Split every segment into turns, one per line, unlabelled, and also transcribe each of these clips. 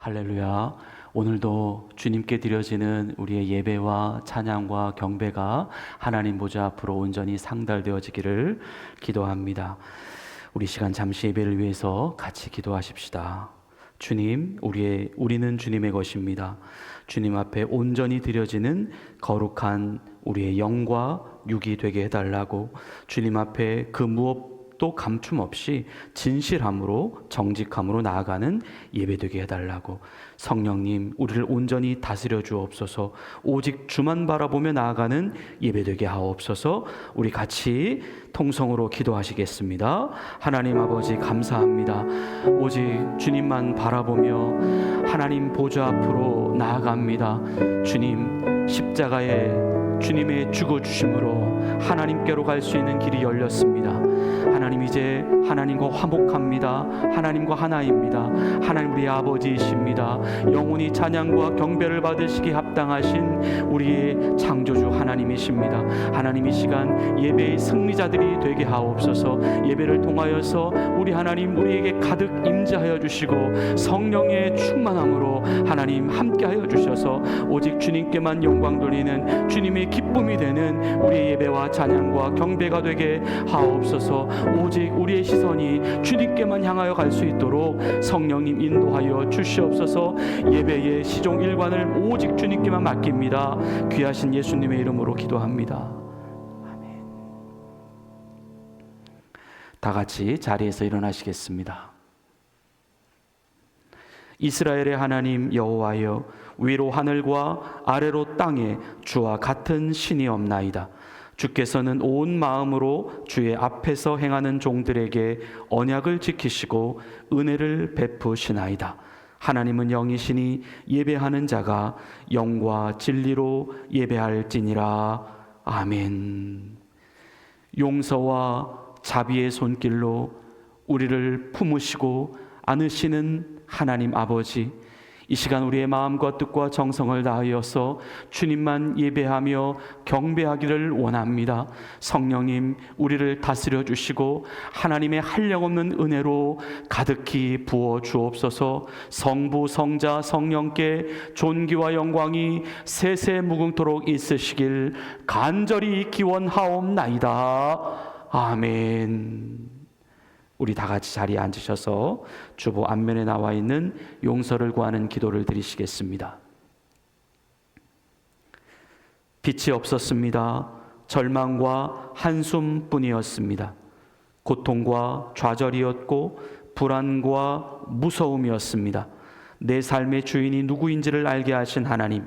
할렐루야. 오늘도 주님께 드려지는 우리의 예배와 찬양과 경배가 하나님 보좌 앞으로 온전히 상달되어지기를 기도합니다. 우리 시간 잠시 예배를 위해서 같이 기도하십시다. 주님, 우리는 주님의 것입니다. 주님 앞에 온전히 드려지는 거룩한 우리의 영과 육이 되게 해달라고, 주님 앞에 그 무엇도 감춤 없이 진실함으로 정직함으로 나아가는 예배되게 해달라고, 성령님 우리를 온전히 다스려 주옵소서. 오직 주만 바라보며 나아가는 예배되게 하옵소서. 우리 같이 통성으로 기도하시겠습니다. 하나님 아버지 감사합니다. 오직 주님만 바라보며 하나님 보좌 앞으로 나아갑니다. 주님, 십자가에 주님의 죽어주심으로 하나님께로 갈 수 있는 길이 열렸습니다. 하나님, 이제 하나님과 화목합니다. 하나님과 하나입니다. 하나님 우리의 아버지이십니다. 영원히 찬양과 경배를 받으시기 합당하신 우리의 창조주 하나님이십니다. 하나님, 이 시간 예배의 승리자들이 되게 하옵소서. 예배를 통하여서 우리 하나님 우리에게 가득 임재하여 주시고 성령의 충만함으로 하나님 함께하여 주셔서 오직 주님께만 영광 돌리는 주님의 기쁨이 되는 우리의 예배와 찬양과 경배가 되게 하옵소서. 오직 우리의 시선이 주님께만 향하여 갈 수 있도록 성령님 인도하여 주시옵소서. 예배의 시종 일관을 오직 주님께만 맡깁니다. 귀하신 예수님의 이름으로 기도합니다. 아멘. 다 같이 자리에서 일어나시겠습니다. 이스라엘의 하나님 여호와여, 위로 하늘과 아래로 땅에 주와 같은 신이 없나이다. 주께서는 온 마음으로 주의 앞에서 행하는 종들에게 언약을 지키시고 은혜를 베푸시나이다. 하나님은 영이시니 예배하는 자가 영과 진리로 예배할지니라. 아멘. 용서와 자비의 손길로 우리를 품으시고 안으시는 하나님 아버지, 이 시간 우리의 마음과 뜻과 정성을 다하여서 주님만 예배하며 경배하기를 원합니다. 성령님 우리를 다스려 주시고 하나님의 한량없는 은혜로 가득히 부어 주옵소서. 성부 성자 성령께 존귀와 영광이 세세 무궁토록 있으시길 간절히 기원하옵나이다. 아멘. 우리 다 같이 자리에 앉으셔서 주보 앞면에 나와 있는 용서를 구하는 기도를 드리시겠습니다. 빛이 없었습니다. 절망과 한숨뿐이었습니다. 고통과 좌절이었고 불안과 무서움이었습니다. 내 삶의 주인이 누구인지를 알게 하신 하나님,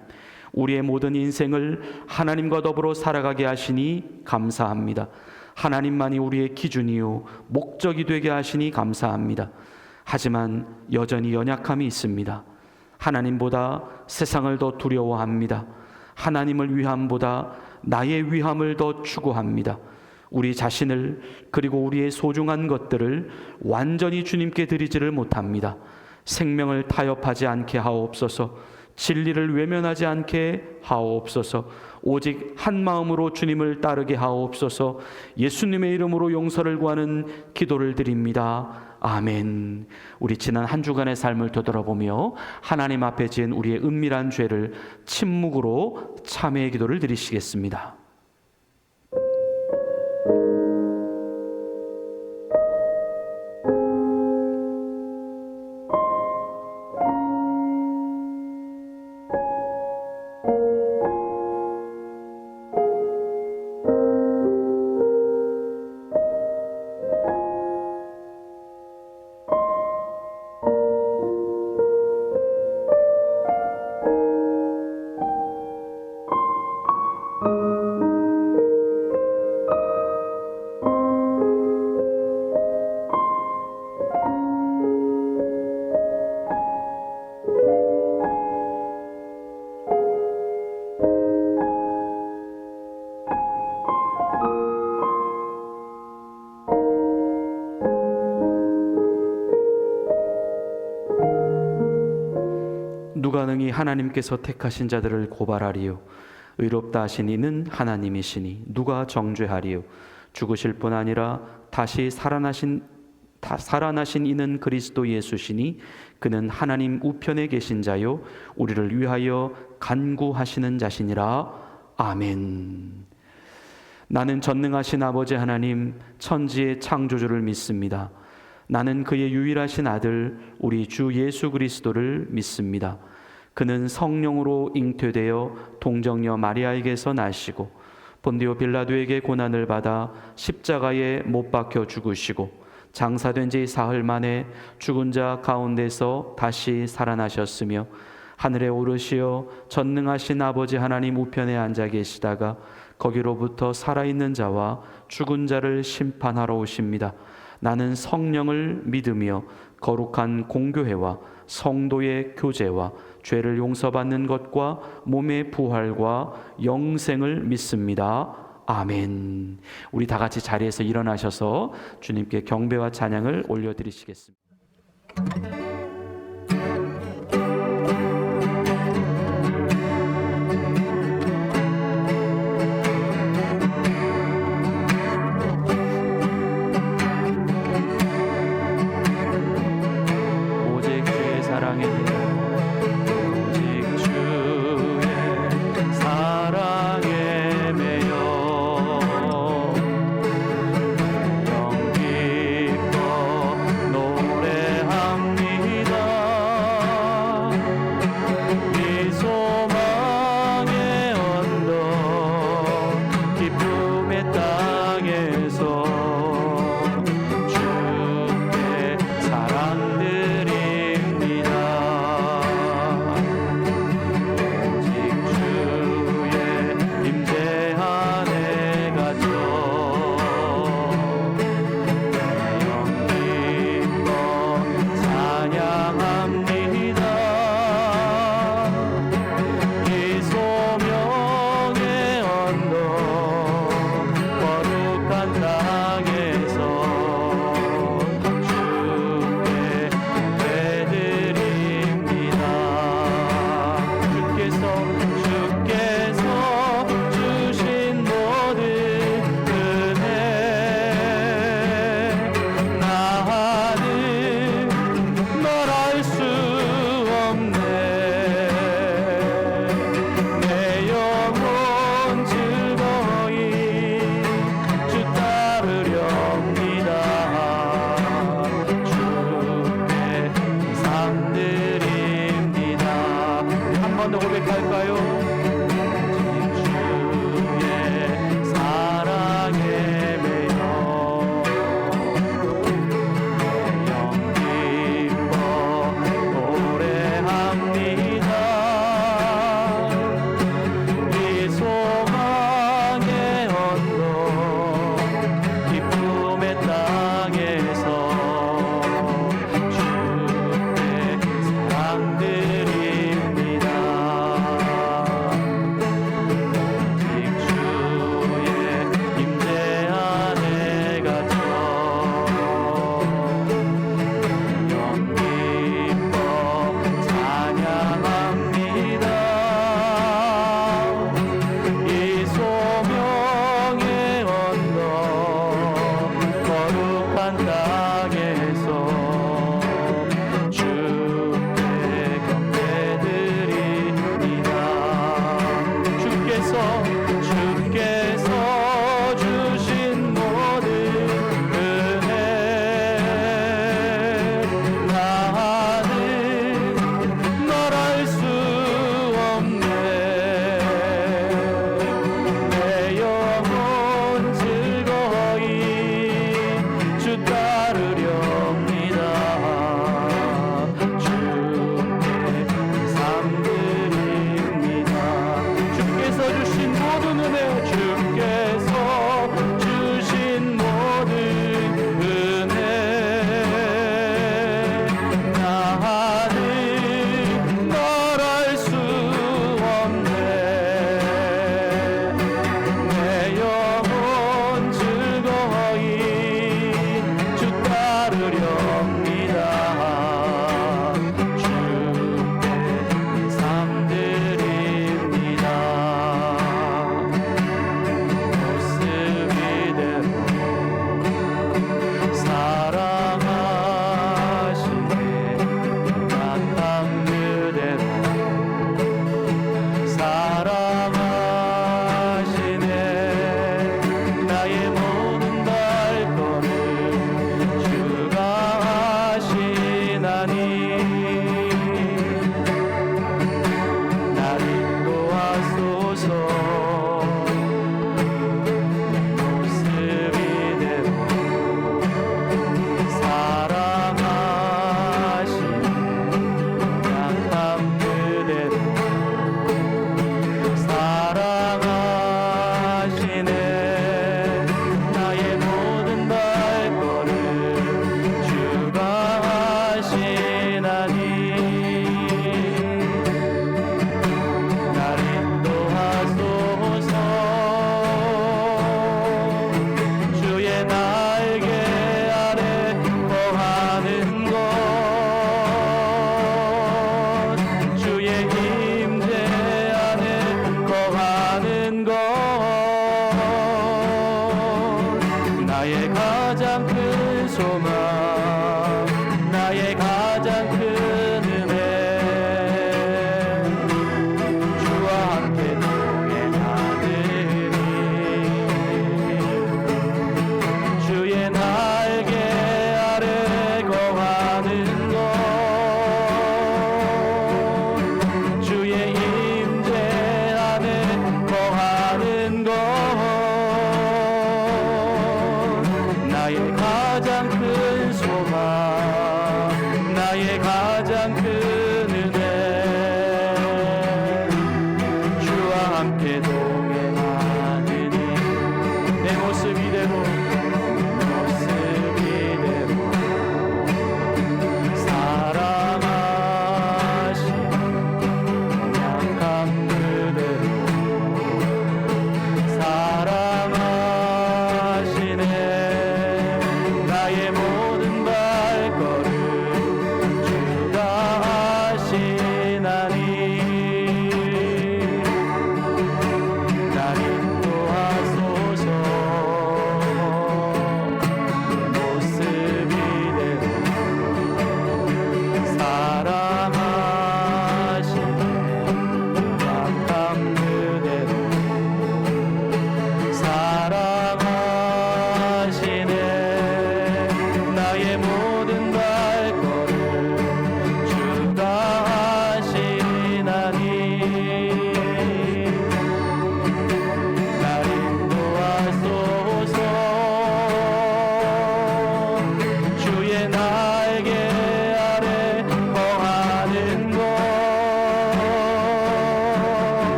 우리의 모든 인생을 하나님과 더불어 살아가게 하시니 감사합니다. 하나님만이 우리의 기준이요 목적이 되게 하시니 감사합니다. 하지만 여전히 연약함이 있습니다. 하나님보다 세상을 더 두려워합니다. 하나님을 위함보다 나의 위함을 더 추구합니다. 우리 자신을 그리고 우리의 소중한 것들을 완전히 주님께 드리지를 못합니다. 생명을 타협하지 않게 하옵소서. 진리를 외면하지 않게 하옵소서. 오직 한 마음으로 주님을 따르게 하옵소서. 예수님의 이름으로 용서를 구하는 기도를 드립니다. 아멘. 우리 지난 한 주간의 삶을 되돌아보며 하나님 앞에 지은 우리의 은밀한 죄를 침묵으로 참회의 기도를 드리시겠습니다. 누가 능히 하나님께서 택하신 자들을 고발하리요? 의롭다 하신 이는 하나님이시니 누가 정죄하리요? 죽으실 뿐 아니라 다시 다 살아나신 이는 그리스도 예수시니 그는 하나님 우편에 계신 자요 우리를 위하여 간구하시는 자시니라. 아멘. 나는 전능하신 아버지 하나님 천지의 창조주를 믿습니다. 나는 그의 유일하신 아들 우리 주 예수 그리스도를 믿습니다. 그는 성령으로 잉태되어 동정녀 마리아에게서 나시고 본디오 빌라도에게 고난을 받아 십자가에 못 박혀 죽으시고 장사된 지 사흘 만에 죽은 자 가운데서 다시 살아나셨으며 하늘에 오르시어 전능하신 아버지 하나님 우편에 앉아 계시다가 거기로부터 살아있는 자와 죽은 자를 심판하러 오십니다. 나는 성령을 믿으며 거룩한 공교회와 성도의 교제와 죄를 용서받는 것과 몸의 부활과 영생을 믿습니다. 아멘. 우리 다 같이 자리에서 일어나셔서 주님께 경배와 찬양을 올려드리시겠습니다. 오직 주의 사랑에 오직 주의 사랑에 매여 영 기뻐 노래합니다. 이 소망의 언덕 기쁨의 땅에서 주께 사랑드립니다.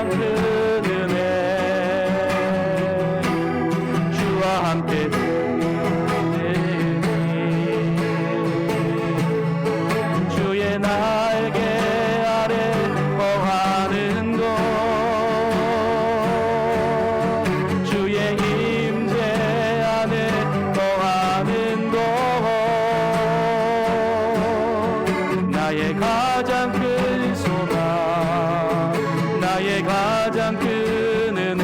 가장 큰 은혜 주와 함께 주의 날개 아래 거하는 곳 주의 임재 안에 거하는 곳 나의 가장 큰 소망 나의 가장 큰 은혜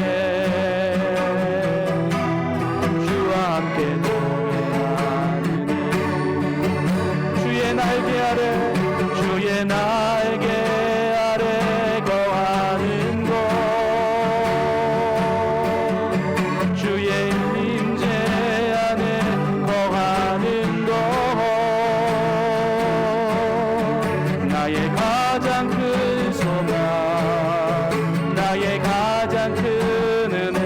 주와 함께 동행하는 주의 날개 아래 주의 날개 아래 거하는 곳 주의 임재 안에 거하는 곳 나의 가장 큰 소망 나의 가장 큰 은혜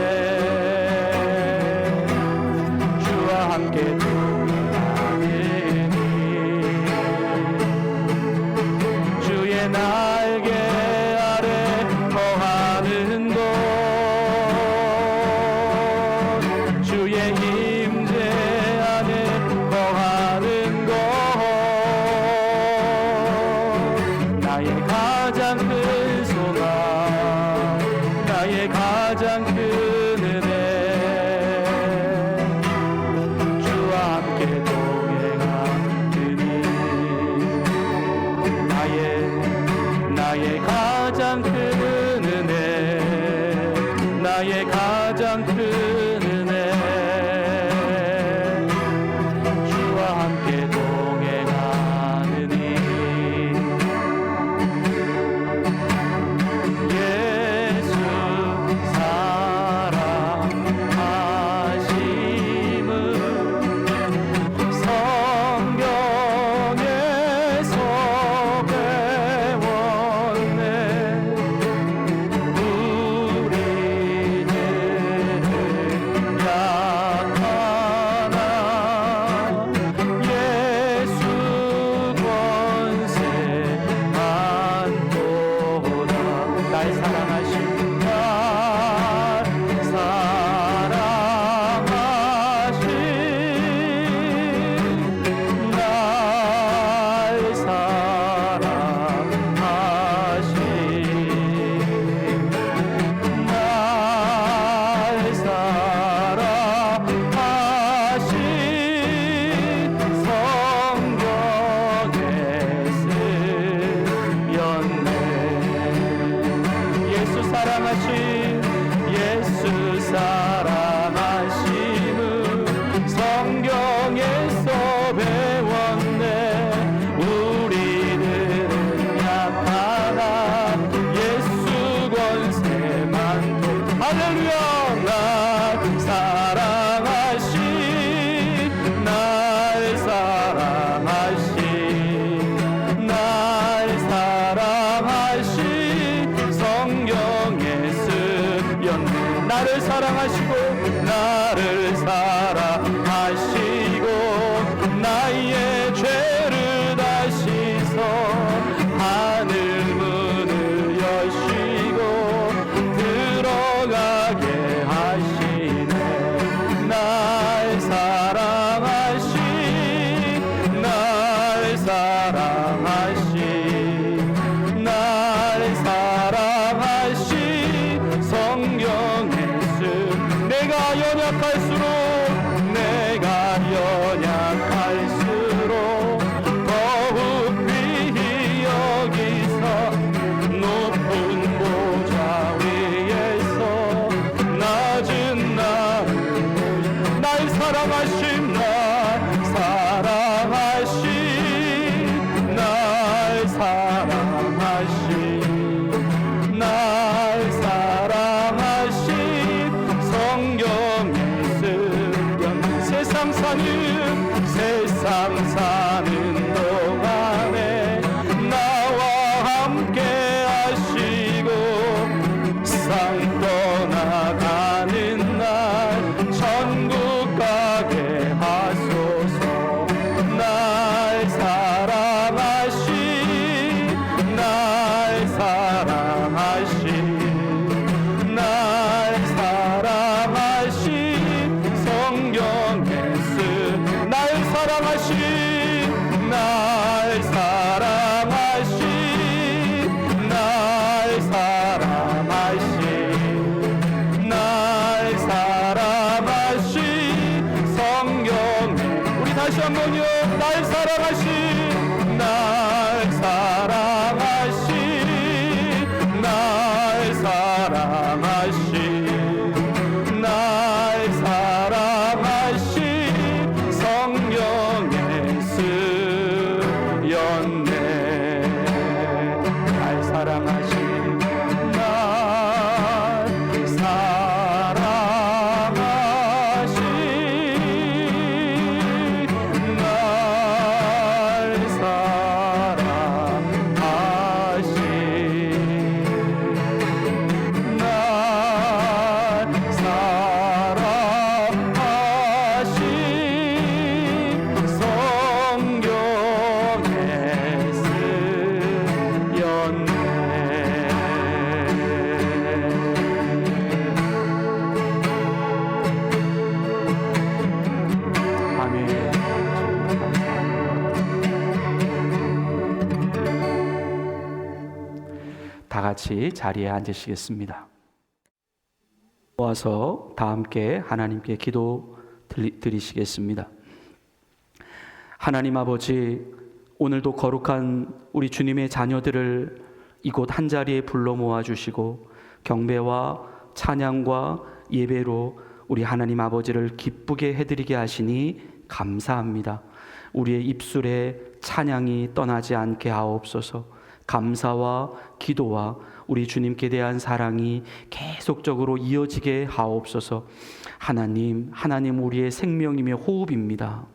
주와 함께 동행하느니 주의 날개 아래 거하는 곳 주의 임재 안에 거하는 곳 나의 가장 큰 소망 나의 가장 큰 은혜 주와 함께 동행하느니 나의 가장 큰 은혜 나의 가장 큰 은혜 주와 함께 동행하느니 예수 사랑하심을 성경에서 배웠네 우리는 약하나 예수 권세만 보다 날 사랑하신 날 사랑하신 날 사랑하신 날 사랑하신 성경에 쓰였네 예수 사랑하신 예수 사랑하심을 성경에서 배웠네 우리들은 약하나 예수 권세만 할렐루야 날 사랑하신 날 사랑하신 날 사랑하신 성경에 쓰였네 나를 사랑하시고 나를 사랑하시고 나의 죄를 다시 서 하늘 문을 여시고 들어가게 하시네 날 사랑하신 날 사랑하신 날 사랑하신 성경에 쓴 내가 연약할수록 내가 연약할수록 더욱 귀히 여기서 높은 보좌 위에서 낮은 날 사랑하신 날 사랑하신 날 사랑하신 날 사랑하신 성경에 쓰여 세상 사는 동안에 나와 함께 하시고 상 떠나가는 날 천국 가게 하소서 날 사랑하신 같이 자리에 앉으시겠습니다. 모아서 다 함께 하나님께 기도 드리시겠습니다. 하나님 아버지, 오늘도 거룩한 우리 주님의 자녀들을 이곳 한자리에 불러 모아주시고 경배와 찬양과 예배로 우리 하나님 아버지를 기쁘게 해드리게 하시니 감사합니다. 우리의 입술에 찬양이 떠나지 않게 하옵소서. 감사와 기도와 우리 주님께 대한 사랑이 계속적으로 이어지게 하옵소서. 하나님 우리의 생명이며 호흡입니다.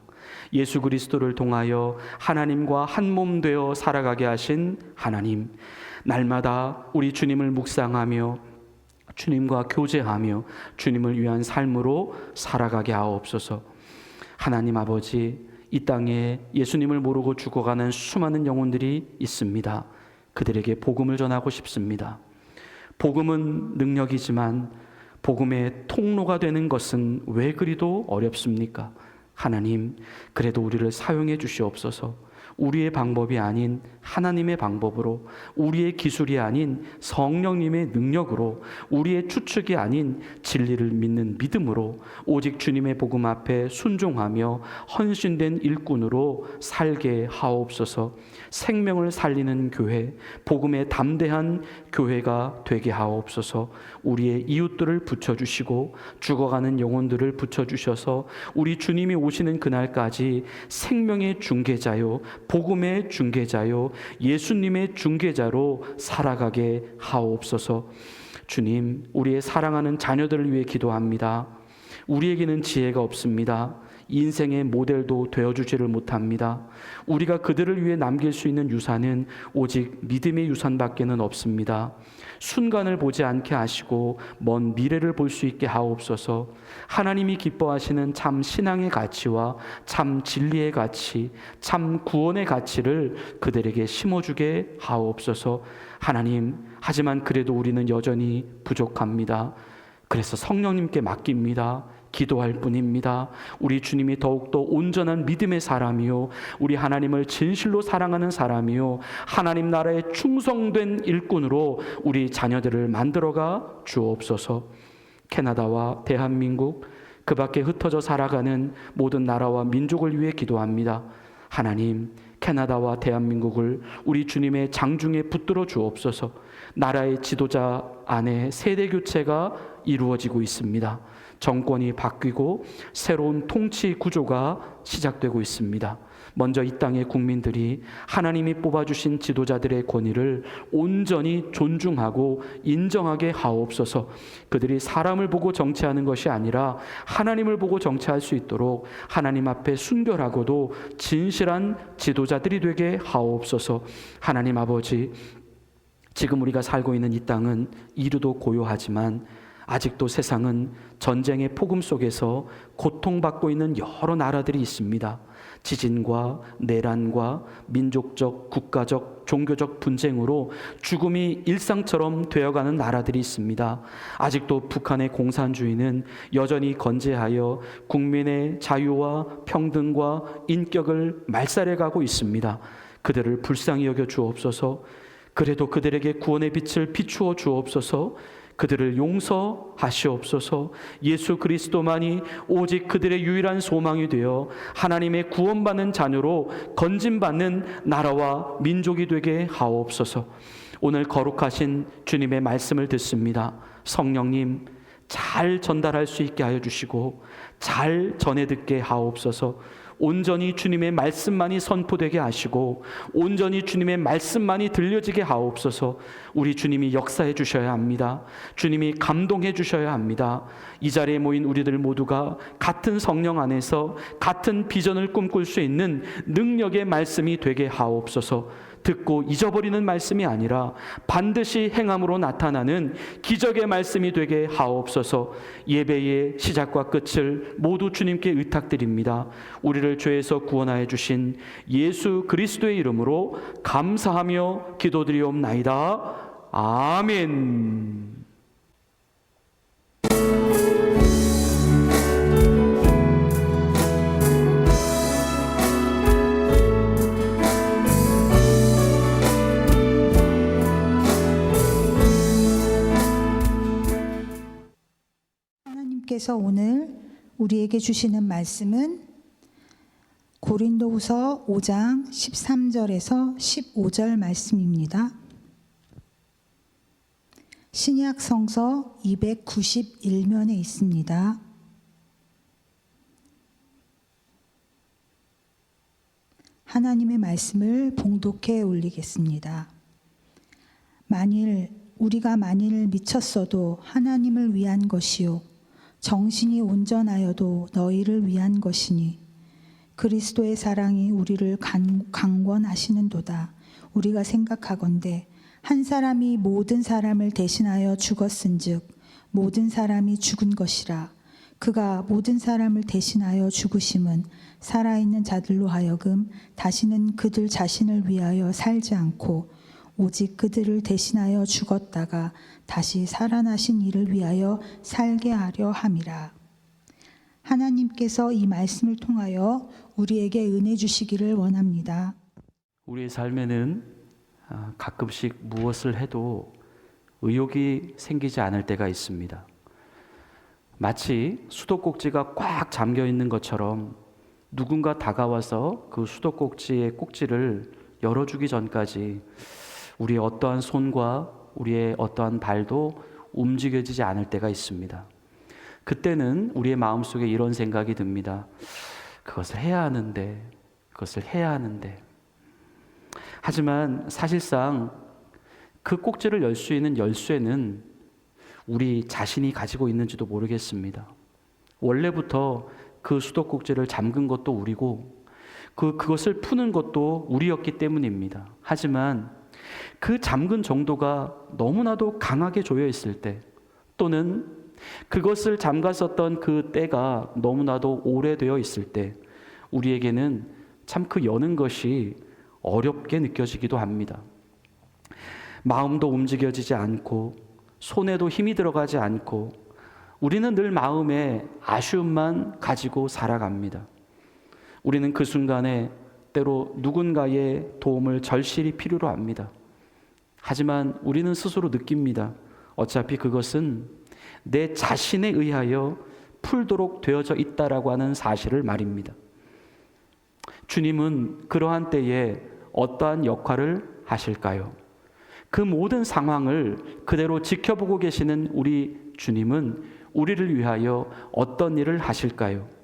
예수 그리스도를 통하여 하나님과 한 몸 되어 살아가게 하신 하나님, 날마다 우리 주님을 묵상하며 주님과 교제하며 주님을 위한 삶으로 살아가게 하옵소서. 하나님 아버지, 이 땅에 예수님을 모르고 죽어가는 수많은 영혼들이 있습니다. 그들에게 복음을 전하고 싶습니다. 복음은 능력이지만 복음의 통로가 되는 것은 왜 그리도 어렵습니까? 하나님, 그래도 우리를 사용해 주시옵소서. 우리의 방법이 아닌 하나님의 방법으로, 우리의 기술이 아닌 성령님의 능력으로, 우리의 추측이 아닌 진리를 믿는 믿음으로 오직 주님의 복음 앞에 순종하며 헌신된 일꾼으로 살게 하옵소서. 생명을 살리는 교회, 복음에 담대한 교회가 되게 하옵소서. 우리의 이웃들을 붙여주시고 죽어가는 영혼들을 붙여주셔서 우리 주님이 오시는 그날까지 생명의 중개자요, 복음의 중개자요, 예수님의 중개자로 살아가게 하옵소서. 주님, 우리의 사랑하는 자녀들을 위해 기도합니다. 우리에게는 지혜가 없습니다. 인생의 모델도 되어주지를 못합니다. 우리가 그들을 위해 남길 수 있는 유산은 오직 믿음의 유산밖에는 없습니다. 순간을 보지 않게 하시고 먼 미래를 볼 수 있게 하옵소서. 하나님이 기뻐하시는 참 신앙의 가치와 참 진리의 가치, 참 구원의 가치를 그들에게 심어주게 하옵소서. 하나님, 하지만 그래도 우리는 여전히 부족합니다. 그래서 성령님께 맡깁니다. 기도할 뿐입니다. 우리 주님이 더욱더 온전한 믿음의 사람이요, 우리 하나님을 진실로 사랑하는 사람이요, 하나님 나라에 충성된 일꾼으로 우리 자녀들을 만들어가 주옵소서. 캐나다와 대한민국, 그 밖에 흩어져 살아가는 모든 나라와 민족을 위해 기도합니다. 하나님, 캐나다와 대한민국을 우리 주님의 장중에 붙들어 주옵소서. 나라의 지도자 안에 세대 교체가 이루어지고 있습니다. 정권이 바뀌고 새로운 통치 구조가 시작되고 있습니다. 먼저 이 땅의 국민들이 하나님이 뽑아주신 지도자들의 권위를 온전히 존중하고 인정하게 하옵소서. 그들이 사람을 보고 정치하는 것이 아니라 하나님을 보고 정치할 수 있도록 하나님 앞에 순결하고도 진실한 지도자들이 되게 하옵소서. 하나님 아버지, 지금 우리가 살고 있는 이 땅은 이르도 고요하지만 아직도 세상은 전쟁의 폭음 속에서 고통받고 있는 여러 나라들이 있습니다. 지진과 내란과 민족적, 국가적, 종교적 분쟁으로 죽음이 일상처럼 되어가는 나라들이 있습니다. 아직도 북한의 공산주의는 여전히 건재하여 국민의 자유와 평등과 인격을 말살해가고 있습니다. 그들을 불쌍히 여겨 주옵소서. 그래도 그들에게 구원의 빛을 비추어 주옵소서. 그들을 용서하시옵소서. 예수 그리스도만이 오직 그들의 유일한 소망이 되어 하나님의 구원받는 자녀로 건진받는 나라와 민족이 되게 하옵소서. 오늘 거룩하신 주님의 말씀을 듣습니다. 성령님, 잘 전달할 수 있게 하여 주시고 잘 전해 듣게 하옵소서. 온전히 주님의 말씀만이 선포되게 하시고 온전히 주님의 말씀만이 들려지게 하옵소서. 우리 주님이 역사해 주셔야 합니다. 주님이 감동해 주셔야 합니다. 이 자리에 모인 우리들 모두가 같은 성령 안에서 같은 비전을 꿈꿀 수 있는 능력의 말씀이 되게 하옵소서. 듣고 잊어버리는 말씀이 아니라 반드시 행함으로 나타나는 기적의 말씀이 되게 하옵소서. 예배의 시작과 끝을 모두 주님께 의탁드립니다. 우리를 죄에서 구원하여 주신 예수 그리스도의 이름으로 감사하며 기도드리옵나이다. 아멘.
하나님께서 오늘 우리에게 주시는 말씀은 고린도후서 5장 13절에서 15절 말씀입니다. 신약 성서 291면에 있습니다. 하나님의 말씀을 봉독해 올리겠습니다. 우리가 만일 미쳤어도 하나님을 위한 것이요 정신이 온전하여도 너희를 위한 것이니 그리스도의 사랑이 우리를 강권하시는도다. 우리가 생각하건대 한 사람이 모든 사람을 대신하여 죽었은즉 모든 사람이 죽은 것이라. 그가 모든 사람을 대신하여 죽으심은 살아있는 자들로 하여금 다시는 그들 자신을 위하여 살지 않고 오직 그들을 대신하여 죽었다가 다시 살아나신 이를 위하여 살게 하려 함이라. 하나님께서 이 말씀을 통하여 우리에게 은혜 주시기를 원합니다.
우리의 삶에는 가끔씩 무엇을 해도 의욕이 생기지 않을 때가 있습니다. 마치 수도꼭지가 꽉 잠겨 있는 것처럼 누군가 다가와서 그 수도꼭지의 꼭지를 열어주기 전까지 우리의 어떠한 손과 우리의 어떠한 발도 움직여지지 않을 때가 있습니다. 그때는 우리의 마음속에 이런 생각이 듭니다. 그것을 해야 하는데. 하지만 사실상 그 꼭지를 열 수 있는 열쇠는 우리 자신이 가지고 있는지도 모르겠습니다. 원래부터 그 수도꼭지를 잠근 것도 우리고 그것을 푸는 것도 우리였기 때문입니다. 하지만 그 잠근 정도가 너무나도 강하게 조여 있을 때, 또는 그것을 잠갔었던 그 때가 너무나도 오래되어 있을 때 우리에게는 참 그 여는 것이 어렵게 느껴지기도 합니다. 마음도 움직여지지 않고 손에도 힘이 들어가지 않고 우리는 늘 마음에 아쉬움만 가지고 살아갑니다. 우리는 그 순간에 때로 누군가의 도움을 절실히 필요로 합니다. 하지만 우리는 스스로 느낍니다. 어차피 그것은 내 자신에 의하여 풀도록 되어져 있다라고 하는 사실을 말입니다. 주님은 그러한 때에 어떠한 역할을 하실까요? 그 모든 상황을 그대로 지켜보고 계시는 우리 주님은 우리를 위하여 어떤 일을 하실까요?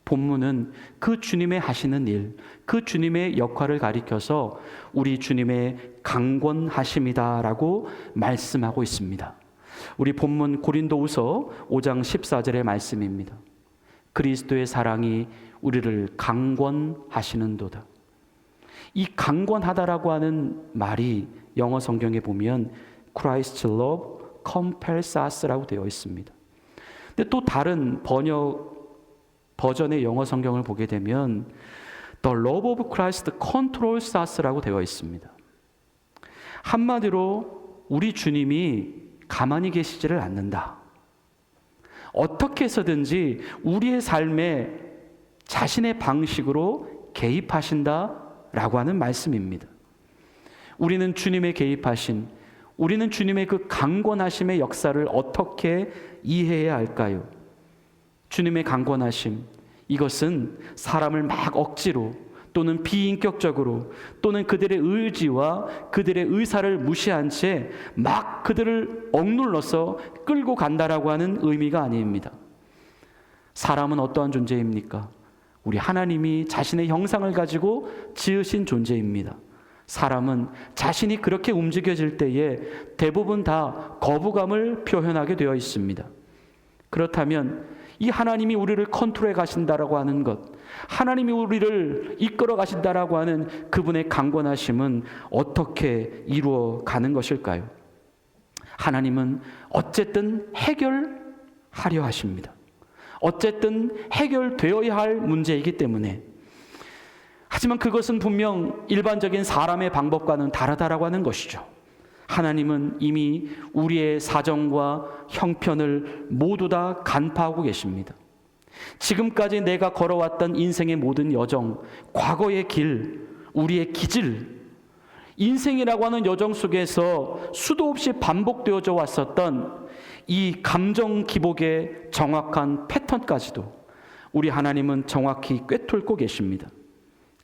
본문은 그 주님의 하시는 일, 그 주님의 역할을 가리켜서 우리 주님의 강권하심이다라고 말씀하고 있습니다. 우리 본문 고린도후서 5장 14절의 말씀입니다. 그리스도의 사랑이 우리를 강권하시는도다. 이 강권하다라고 하는 말이 영어 성경에 보면 Christ's love compels us라고 되어 있습니다. 근데 또 다른 버전의 영어 성경을 보게 되면 The love of Christ controls us라고 되어 있습니다. 한마디로 우리 주님이 가만히 계시지를 않는다. 어떻게 해서든지 우리의 삶에 자신의 방식으로 개입하신다라고 하는 말씀입니다. 우리는 주님의 개입하신, 우리는 주님의 그 강권하심의 역사를 어떻게 이해해야 할까요? 주님의 강권하심, 이것은 사람을 막 억지로 또는 비인격적으로 또는 그들의 의지와 그들의 의사를 무시한 채 막 그들을 억눌러서 끌고 간다라고 하는 의미가 아닙니다. 사람은 어떠한 존재입니까? 우리 하나님이 자신의 형상을 가지고 지으신 존재입니다. 사람은 자신이 그렇게 움직여질 때에 대부분 다 거부감을 표현하게 되어 있습니다. 그렇다면 이 하나님이 우리를 컨트롤해 가신다라고 하는 것, 하나님이 우리를 이끌어 가신다라고 하는 그분의 강권하심은 어떻게 이루어가는 것일까요? 하나님은 어쨌든 해결하려 하십니다. 어쨌든 해결되어야 할 문제이기 때문에. 하지만 그것은 분명 일반적인 사람의 방법과는 다르다라고 하는 것이죠. 하나님은 이미 우리의 사정과 형편을 모두 다 간파하고 계십니다. 지금까지 내가 걸어왔던 인생의 모든 여정, 과거의 길, 우리의 기질, 인생이라고 하는 여정 속에서 수도 없이 반복되어져 왔었던 이 감정 기복의 정확한 패턴까지도 우리 하나님은 정확히 꿰뚫고 계십니다.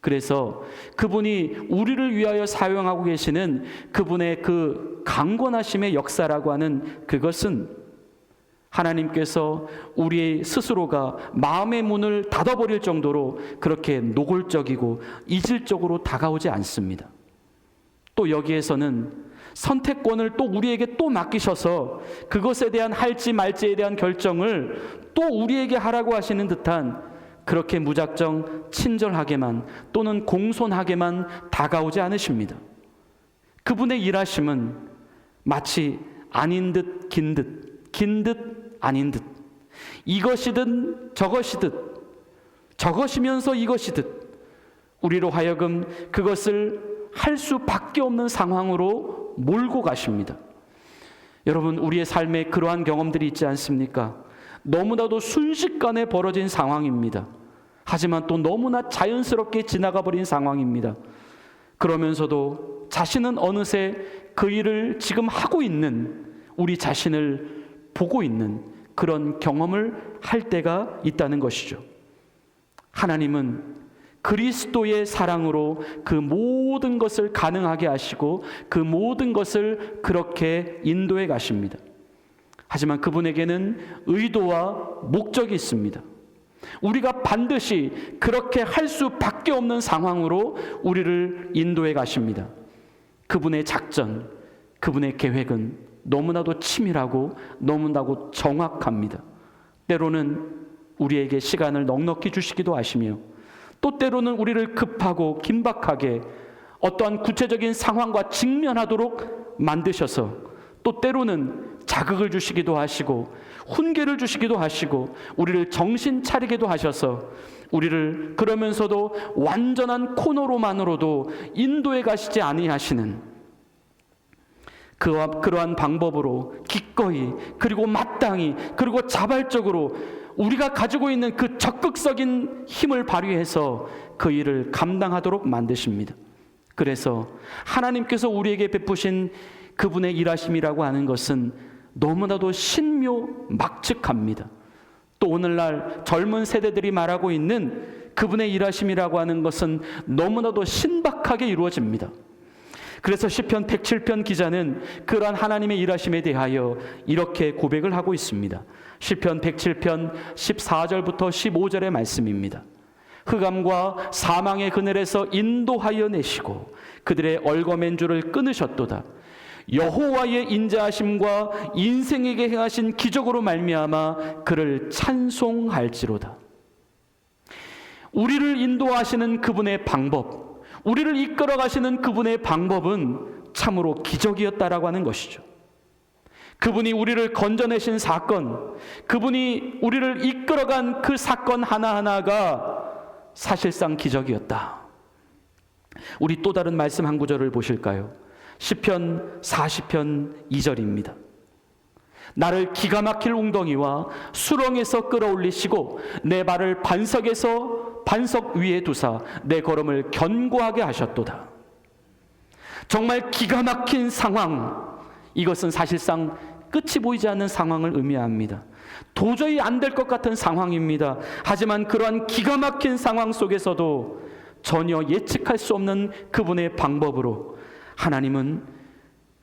그래서 그분이 우리를 위하여 사용하고 계시는 그분의 그 강권하심의 역사라고 하는 그것은 하나님께서 우리 스스로가 마음의 문을 닫아버릴 정도로 그렇게 노골적이고 이질적으로 다가오지 않습니다. 또 여기에서는 선택권을 또 우리에게 또 맡기셔서 그것에 대한 할지 말지에 대한 결정을 또 우리에게 하라고 하시는 듯한 그렇게 무작정 친절하게만 또는 공손하게만 다가오지 않으십니다. 그분의 일하심은 마치 아닌 듯 긴 듯, 긴 듯 아닌 듯, 이것이든 저것이듯, 저것이면서 이것이듯 우리로 하여금 그것을 할 수밖에 없는 상황으로 몰고 가십니다. 여러분, 우리의 삶에 그러한 경험들이 있지 않습니까? 너무나도 순식간에 벌어진 상황입니다. 하지만 또 너무나 자연스럽게 지나가 버린 상황입니다. 그러면서도 자신은 어느새 그 일을 지금 하고 있는 우리 자신을 보고 있는 그런 경험을 할 때가 있다는 것이죠. 하나님은 그리스도의 사랑으로 그 모든 것을 가능하게 하시고 그 모든 것을 그렇게 인도해 가십니다. 하지만 그분에게는 의도와 목적이 있습니다. 우리가 반드시 그렇게 할 수밖에 없는 상황으로 우리를 인도해 가십니다. 그분의 작전, 그분의 계획은 너무나도 치밀하고 너무나도 정확합니다. 때로는 우리에게 시간을 넉넉히 주시기도 하시며 또 때로는 우리를 급하고 긴박하게 어떠한 구체적인 상황과 직면하도록 만드셔서 또 때로는 자극을 주시기도 하시고 훈계를 주시기도 하시고 우리를 정신 차리게도 하셔서 우리를 그러면서도 완전한 코너로만으로도 인도해 가시지 아니하시는 그러한 방법으로 기꺼이 그리고 마땅히 그리고 자발적으로 우리가 가지고 있는 그 적극적인 힘을 발휘해서 그 일을 감당하도록 만드십니다. 그래서 하나님께서 우리에게 베푸신 그분의 일하심이라고 하는 것은 너무나도 신묘막측합니다. 또 오늘날 젊은 세대들이 말하고 있는 그분의 일하심이라고 하는 것은 너무나도 신박하게 이루어집니다. 그래서 시편 107편 기자는 그러한 하나님의 일하심에 대하여 이렇게 고백을 하고 있습니다. 시편 107편 14절부터 15절의 말씀입니다. 흑암과 사망의 그늘에서 인도하여 내시고 그들의 얼거맨 줄을 끊으셨도다. 여호와의 인자하심과 인생에게 행하신 기적으로 말미암아 그를 찬송할지로다. 우리를 인도하시는 그분의 방법, 우리를 이끌어 가시는 그분의 방법은 참으로 기적이었다라고 하는 것이죠. 그분이 우리를 건져내신 사건, 그분이 우리를 이끌어간 그 사건 하나하나가 사실상 기적이었다. 우리 또 다른 말씀 한 구절을 보실까요? 시편 40편 2절입니다. 나를 기가 막힐 웅덩이와 수렁에서 끌어올리시고 내 발을 반석 위에 두사 내 걸음을 견고하게 하셨도다. 정말 기가 막힌 상황, 이것은 사실상 끝이 보이지 않는 상황을 의미합니다. 도저히 안 될 것 같은 상황입니다. 하지만 그러한 기가 막힌 상황 속에서도 전혀 예측할 수 없는 그분의 방법으로 하나님은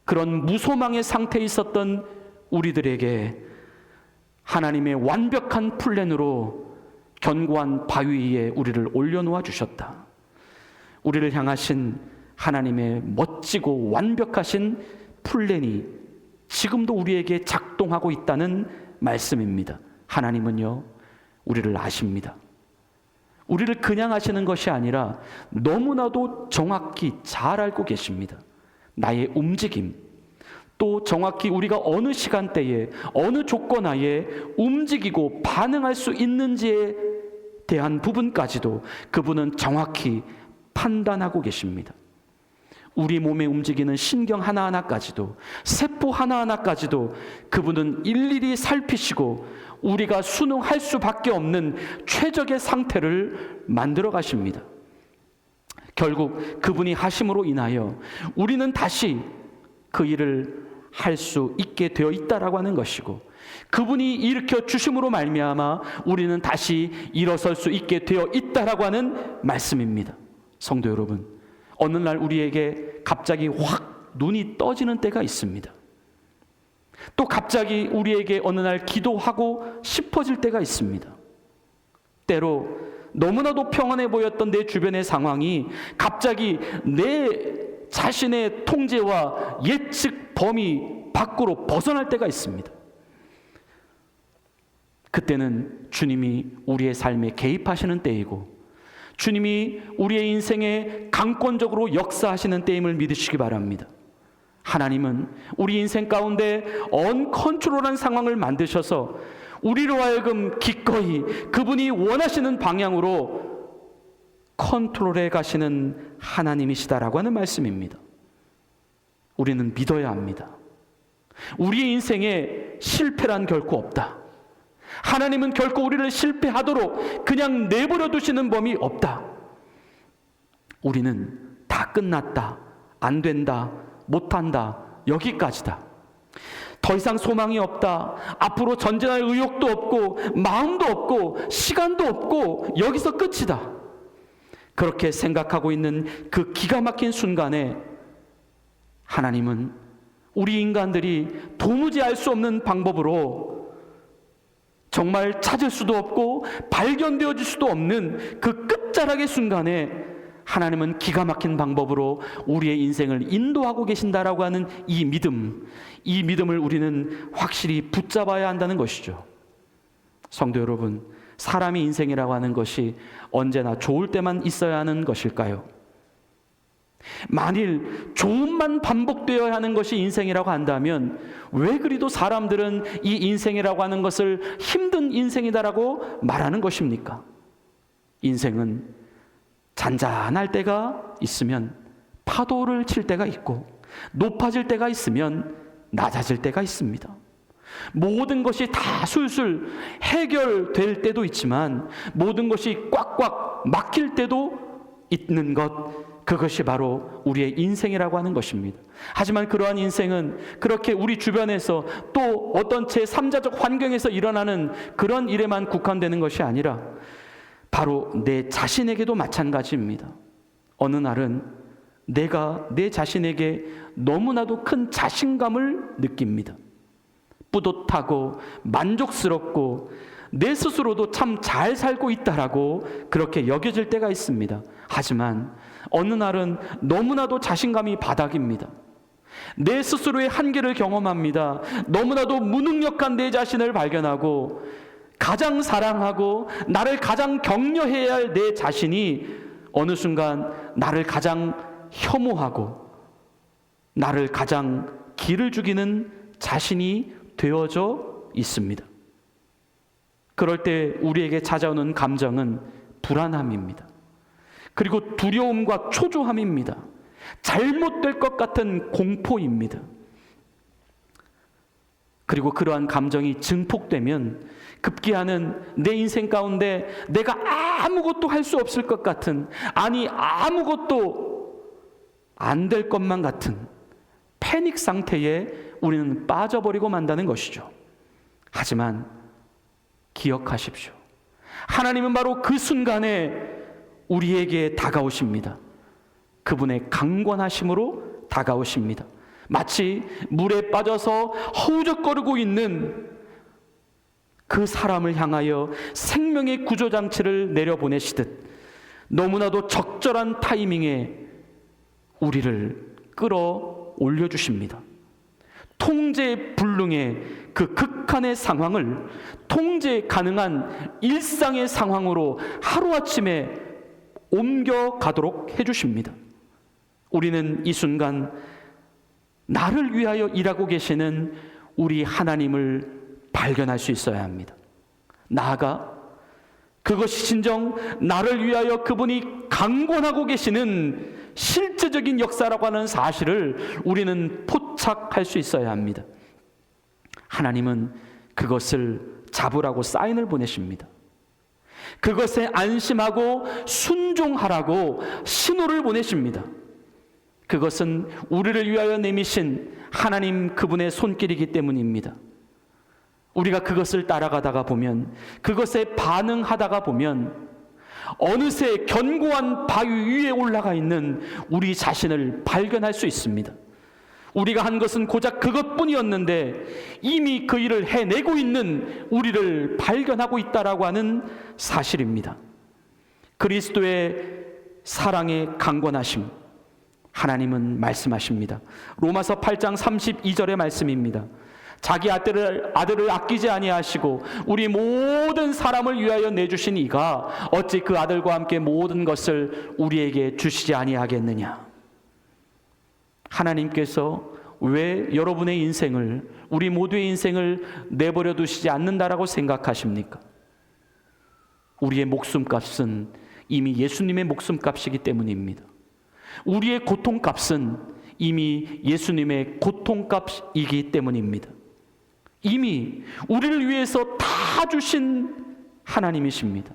그런 무소망의 상태에 있었던 우리들에게 하나님의 완벽한 플랜으로 견고한 바위 위에 우리를 올려놓아 주셨다. 우리를 향하신 하나님의 멋지고 완벽하신 플랜이 지금도 우리에게 작동하고 있다는 말씀입니다. 하나님은요, 우리를 아십니다. 우리를 그냥 아시는 것이 아니라 너무나도 정확히 잘 알고 계십니다. 나의 움직임, 또 정확히 우리가 어느 시간대에 어느 조건 하에 움직이고 반응할 수 있는지에 대한 부분까지도 그분은 정확히 판단하고 계십니다. 우리 몸에 움직이는 신경 하나하나까지도, 세포 하나하나까지도 그분은 일일이 살피시고 우리가 순응할 수밖에 없는 최적의 상태를 만들어 가십니다. 결국 그분이 하심으로 인하여 우리는 다시 그 일을 할 수 있게 되어 있다라고 하는 것이고, 그분이 일으켜 주심으로 말미암아 우리는 다시 일어설 수 있게 되어 있다라고 하는 말씀입니다. 성도 여러분, 어느 날 우리에게 갑자기 확 눈이 떠지는 때가 있습니다. 또 갑자기 우리에게 어느 날 기도하고 싶어질 때가 있습니다. 때로 너무나도 평안해 보였던 내 주변의 상황이 갑자기 내 자신의 통제와 예측 범위 밖으로 벗어날 때가 있습니다. 그때는 주님이 우리의 삶에 개입하시는 때이고, 주님이 우리의 인생에 강권적으로 역사하시는 때임을 믿으시기 바랍니다. 하나님은 우리 인생 가운데 언컨트롤한 상황을 만드셔서 우리로 하여금 기꺼이 그분이 원하시는 방향으로 컨트롤해 가시는 하나님이시다라고 하는 말씀입니다. 우리는 믿어야 합니다. 우리의 인생에 실패란 결코 없다. 하나님은 결코 우리를 실패하도록 그냥 내버려 두시는 법이 없다. 우리는 다 끝났다, 안 된다, 못한다, 여기까지다. 더 이상 소망이 없다, 앞으로 전진할 의욕도 없고 마음도 없고 시간도 없고 여기서 끝이다. 그렇게 생각하고 있는 그 기가 막힌 순간에 하나님은 우리 인간들이 도무지 알 수 없는 방법으로, 정말 찾을 수도 없고 발견되어질 수도 없는 그 끝자락의 순간에 하나님은 기가 막힌 방법으로 우리의 인생을 인도하고 계신다라고 하는 이 믿음을 우리는 확실히 붙잡아야 한다는 것이죠. 성도 여러분, 사람의 인생이라고 하는 것이 언제나 좋을 때만 있어야 하는 것일까요? 만일 좋음만 반복되어야 하는 것이 인생이라고 한다면 왜 그리도 사람들은 이 인생이라고 하는 것을 힘든 인생이다라고 말하는 것입니까? 인생은 잔잔할 때가 있으면 파도를 칠 때가 있고, 높아질 때가 있으면 낮아질 때가 있습니다. 모든 것이 다 술술 해결될 때도 있지만 모든 것이 꽉꽉 막힐 때도 있는 것, 그것이 바로 우리의 인생이라고 하는 것입니다. 하지만 그러한 인생은 그렇게 우리 주변에서 또 어떤 제3자적 환경에서 일어나는 그런 일에만 국한되는 것이 아니라 바로 내 자신에게도 마찬가지입니다. 어느 날은 내가 내 자신에게 너무나도 큰 자신감을 느낍니다. 뿌듯하고 만족스럽고 내 스스로도 참 잘 살고 있다라고 그렇게 여겨질 때가 있습니다. 하지만 어느 날은 너무나도 자신감이 바닥입니다. 내 스스로의 한계를 경험합니다. 너무나도 무능력한 내 자신을 발견하고, 가장 사랑하고 나를 가장 격려해야 할 내 자신이 어느 순간 나를 가장 혐오하고 나를 가장 기를 죽이는 자신이 되어져 있습니다. 그럴 때 우리에게 찾아오는 감정은 불안함입니다. 그리고 두려움과 초조함입니다. 잘못될 것 같은 공포입니다. 그리고 그러한 감정이 증폭되면 급기야는 내 인생 가운데 내가 아무것도 할 수 없을 것 같은, 아니 아무것도 안 될 것만 같은 패닉 상태에 우리는 빠져버리고 만다는 것이죠. 하지만 기억하십시오. 하나님은 바로 그 순간에 우리에게 다가오십니다. 그분의 강권하심으로 다가오십니다. 마치 물에 빠져서 허우적거리고 있는 그 사람을 향하여 생명의 구조장치를 내려보내시듯 너무나도 적절한 타이밍에 우리를 끌어올려 주십니다. 통제불능의 그 극한의 상황을 통제 가능한 일상의 상황으로 하루아침에 옮겨가도록 해주십니다. 우리는 이 순간 나를 위하여 일하고 계시는 우리 하나님을 발견할 수 있어야 합니다. 나아가 그것이 진정 나를 위하여 그분이 강권하고 계시는 실제적인 역사라고 하는 사실을 우리는 포착할 수 있어야 합니다. 하나님은 그것을 잡으라고 사인을 보내십니다. 그것에 안심하고 순종하라고 신호를 보내십니다. 그것은 우리를 위하여 내미신 하나님 그분의 손길이기 때문입니다. 우리가 그것을 따라가다가 보면, 그것에 반응하다가 보면 어느새 견고한 바위 위에 올라가 있는 우리 자신을 발견할 수 있습니다. 우리가 한 것은 고작 그것뿐이었는데 이미 그 일을 해내고 있는 우리를 발견하고 있다라고 하는 사실입니다. 그리스도의 사랑의 강권하심, 하나님은 말씀하십니다. 로마서 8장 32절의 말씀입니다. 자기 아들을 아끼지 아니하시고 우리 모든 사람을 위하여 내주신 이가 어찌 그 아들과 함께 모든 것을 우리에게 주시지 아니하겠느냐. 하나님께서 왜 여러분의 인생을, 우리 모두의 인생을 내버려 두시지 않는다라고 생각하십니까? 우리의 목숨값은 이미 예수님의 목숨값이기 때문입니다. 우리의 고통값은 이미 예수님의 고통값이기 때문입니다. 이미 우리를 위해서 다 주신 하나님이십니다.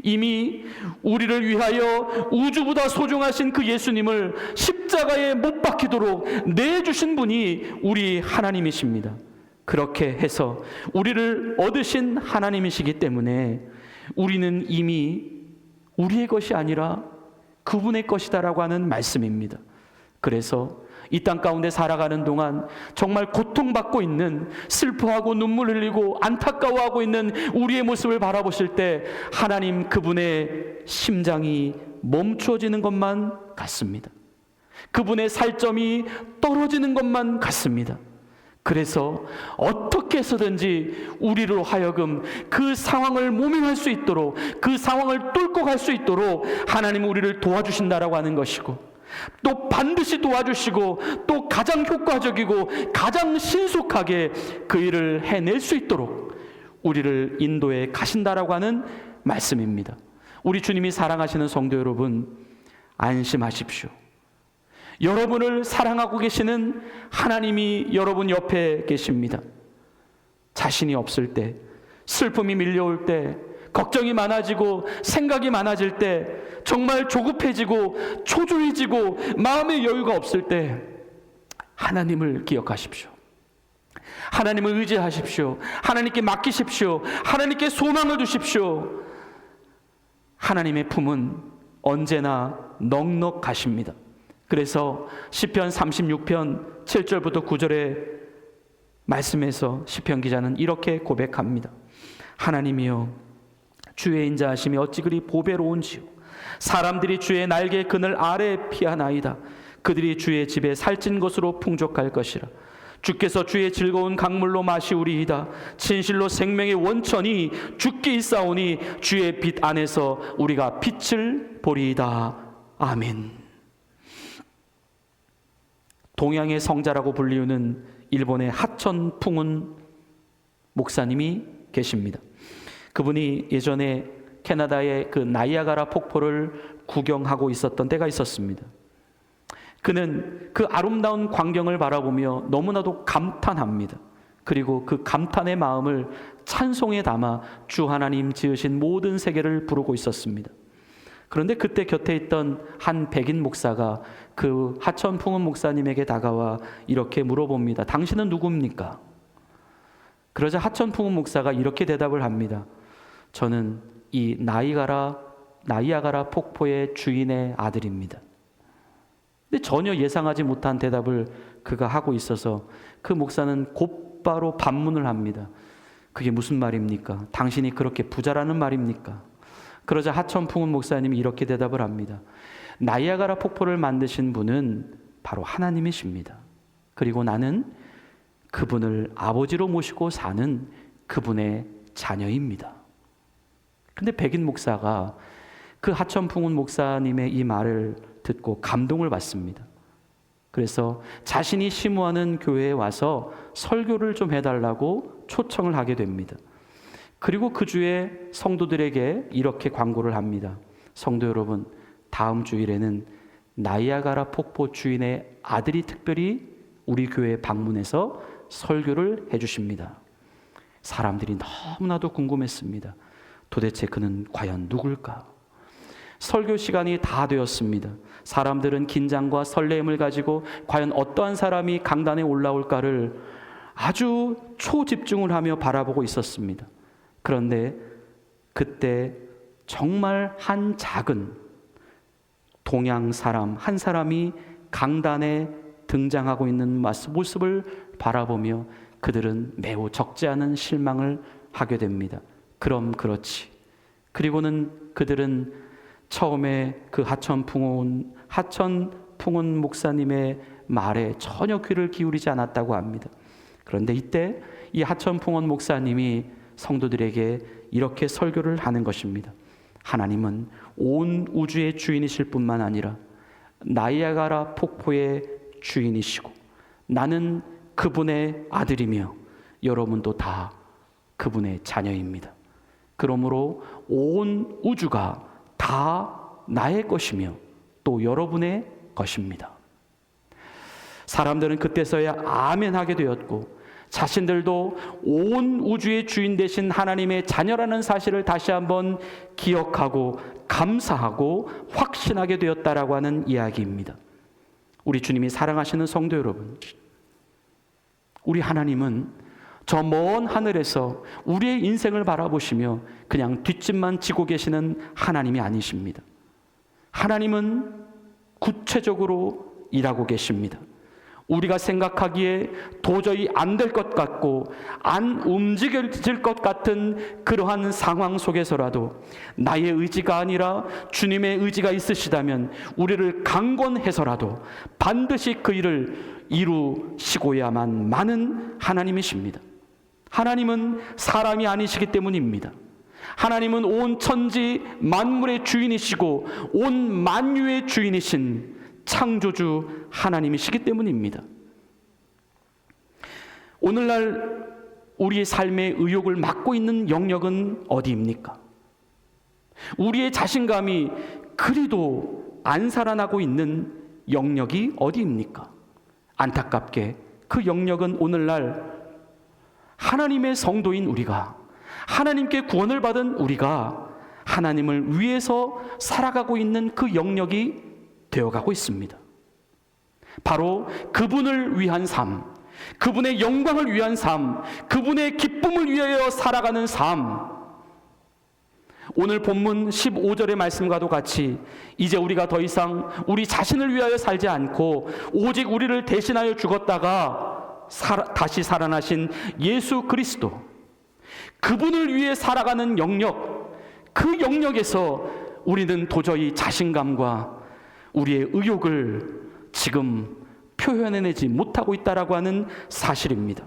이미 우리를 위하여 우주보다 소중하신 그 예수님을 십자가에 못 박히도록 내주신 분이 우리 하나님이십니다. 그렇게 해서 우리를 얻으신 하나님이시기 때문에 우리는 이미 우리의 것이 아니라 그분의 것이다라고 하는 말씀입니다. 그래서 이 땅 가운데 살아가는 동안 정말 고통받고 있는, 슬퍼하고 눈물 흘리고 안타까워하고 있는 우리의 모습을 바라보실 때 하나님 그분의 심장이 멈추어지는 것만 같습니다. 그분의 살점이 떨어지는 것만 같습니다. 그래서 어떻게 해서든지 우리로 하여금 그 상황을 모면할 수 있도록, 그 상황을 뚫고 갈 수 있도록 하나님은 우리를 도와주신다라고 하는 것이고, 또 반드시 도와주시고 또 가장 효과적이고 가장 신속하게 그 일을 해낼 수 있도록 우리를 인도해 가신다라고 하는 말씀입니다. 우리 주님이 사랑하시는 성도 여러분, 안심하십시오. 여러분을 사랑하고 계시는 하나님이 여러분 옆에 계십니다. 자신이 없을 때, 슬픔이 밀려올 때, 걱정이 많아지고 생각이 많아질 때, 정말 조급해지고 초조해지고 마음의 여유가 없을 때 하나님을 기억하십시오. 하나님을 의지하십시오. 하나님께 맡기십시오. 하나님께 소망을 두십시오. 하나님의 품은 언제나 넉넉하십니다. 그래서 시편 36편 7절부터 9절의 말씀에서 시편 기자는 이렇게 고백합니다. 하나님이여, 주의 인자하심이 어찌 그리 보배로운지요. 사람들이 주의 날개 그늘 아래 피하나이다. 그들이 주의 집에 살찐 것으로 풍족할 것이라. 주께서 주의 즐거운 강물로 마시우리이다. 진실로 생명의 원천이 주께 있사오니 주의 빛 안에서 우리가 빛을 보리이다. 아멘. 동양의 성자라고 불리우는 일본의 하천 풍운 목사님이 계십니다. 그분이 예전에 캐나다의 그 나이아가라 폭포를 구경하고 있었던 때가 있었습니다. 그는 그 아름다운 광경을 바라보며 너무나도 감탄합니다. 그리고 그 감탄의 마음을 찬송에 담아 주 하나님 지으신 모든 세계를 부르고 있었습니다. 그런데 그때 곁에 있던 한 백인 목사가 그 하천 풍운 목사님에게 다가와 이렇게 물어봅니다. 당신은 누굽니까? 그러자 하천 풍운 목사가 이렇게 대답을 합니다. 저는 이 나이아가라 폭포의 주인의 아들입니다. 근데 전혀 예상하지 못한 대답을 그가 하고 있어서 그 목사는 곧바로 반문을 합니다. 그게 무슨 말입니까? 당신이 그렇게 부자라는 말입니까? 그러자 하천 풍운 목사님이 이렇게 대답을 합니다. 나이아가라 폭포를 만드신 분은 바로 하나님이십니다. 그리고 나는 그분을 아버지로 모시고 사는 그분의 자녀입니다. 근데 백인 목사가 그 하천 풍운 목사님의 이 말을 듣고 감동을 받습니다. 그래서 자신이 심우하는 교회에 와서 설교를 좀 해달라고 초청을 하게 됩니다. 그리고 그 주에 성도들에게 이렇게 광고를 합니다. 성도 여러분, 다음 주일에는 나이아가라 폭포 주인의 아들이 특별히 우리 교회에 방문해서 설교를 해주십니다. 사람들이 너무나도 궁금했습니다. 도대체 그는 과연 누굴까? 설교 시간이 다 되었습니다. 사람들은 긴장과 설렘을 가지고 과연 어떠한 사람이 강단에 올라올까를 아주 초집중을 하며 바라보고 있었습니다. 그런데 그때 정말 한 작은 동양 사람 한 사람이 강단에 등장하고 있는 모습을 바라보며 그들은 매우 적지 않은 실망을 하게 됩니다. 그럼 그렇지. 그리고는 그들은 처음에 그 하천풍운 목사님의 말에 전혀 귀를 기울이지 않았다고 합니다. 그런데 이때 이 하천풍운 목사님이 성도들에게 이렇게 설교를 하는 것입니다. 하나님은 온 우주의 주인이실 뿐만 아니라 나이아가라 폭포의 주인이시고 나는 그분의 아들이며 여러분도 다 그분의 자녀입니다. 그러므로 온 우주가 다 나의 것이며 또 여러분의 것입니다. 사람들은 그때서야 아멘하게 되었고 자신들도 온 우주의 주인 되신 하나님의 자녀라는 사실을 다시 한번 기억하고 감사하고 확신하게 되었다라고 하는 이야기입니다. 우리 주님이 사랑하시는 성도 여러분, 우리 하나님은 저 먼 하늘에서 우리의 인생을 바라보시며 그냥 뒷짐만 지고 계시는 하나님이 아니십니다. 하나님은 구체적으로 일하고 계십니다. 우리가 생각하기에 도저히 안 될 것 같고 안 움직여질 것 같은 그러한 상황 속에서라도 나의 의지가 아니라 주님의 의지가 있으시다면 우리를 강권해서라도 반드시 그 일을 이루시고야만 마는 하나님이십니다. 하나님은 사람이 아니시기 때문입니다. 하나님은 온 천지 만물의 주인이시고 온 만유의 주인이신 창조주 하나님이시기 때문입니다. 오늘날 우리의 삶의 의욕을 막고 있는 영역은 어디입니까? 우리의 자신감이 그리도 안 살아나고 있는 영역이 어디입니까? 안타깝게 그 영역은 오늘날 하나님의 성도인 우리가, 하나님께 구원을 받은 우리가 하나님을 위해서 살아가고 있는 그 영역이 되어가고 있습니다. 바로 그분을 위한 삶, 그분의 영광을 위한 삶, 그분의 기쁨을 위하여 살아가는 삶. 오늘 본문 15절의 말씀과도 같이 이제 우리가 더 이상 우리 자신을 위하여 살지 않고 오직 우리를 대신하여 죽었다가 다시 살아나신 예수 그리스도, 그분을 위해 살아가는 영역, 그 영역에서 우리는 도저히 자신감과 우리의 의욕을 지금 표현해내지 못하고 있다라고 하는 사실입니다.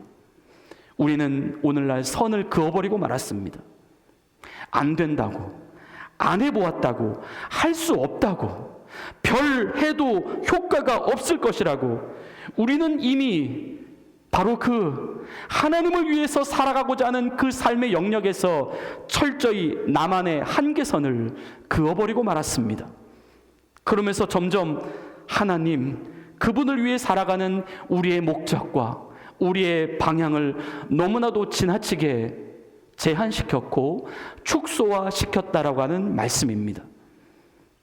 우리는 오늘날 선을 그어버리고 말았습니다. 안 된다고, 안 해보았다고, 할 수 없다고, 별 해도 효과가 없을 것이라고 우리는 이미 바로 그 하나님을 위해서 살아가고자 하는 그 삶의 영역에서 철저히 나만의 한계선을 그어버리고 말았습니다. 그러면서 점점 하나님, 그분을 위해 살아가는 우리의 목적과 우리의 방향을 너무나도 지나치게 제한시켰고 축소화시켰다라고 하는 말씀입니다.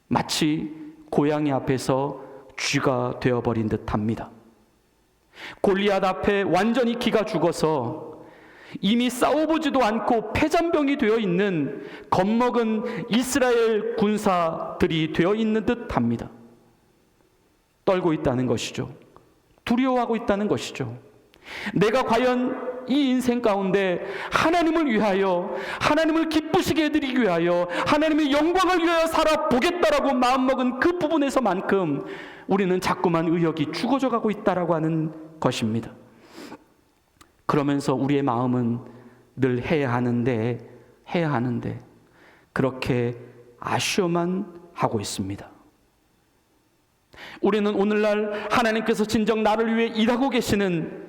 마치 고양이 앞에서 쥐가 되어버린 듯합니다. 골리앗 앞에 완전히 기가 죽어서 이미 싸워보지도 않고 패잔병이 되어 있는 겁먹은 이스라엘 군사들이 되어 있는 듯합니다. 떨고 있다는 것이죠. 두려워하고 있다는 것이죠. 내가 과연 이 인생 가운데 하나님을 위하여, 하나님을 기쁘시게 해드리기 위하여, 하나님의 영광을 위하여 살아보겠다라고 마음먹은 그 부분에서만큼 우리는 자꾸만 의욕이 죽어져 가고 있다라고 하는 것입니다. 그러면서 우리의 마음은 늘 해야 하는데 그렇게 아쉬워만 하고 있습니다. 우리는 오늘날 하나님께서 진정 나를 위해 일하고 계시는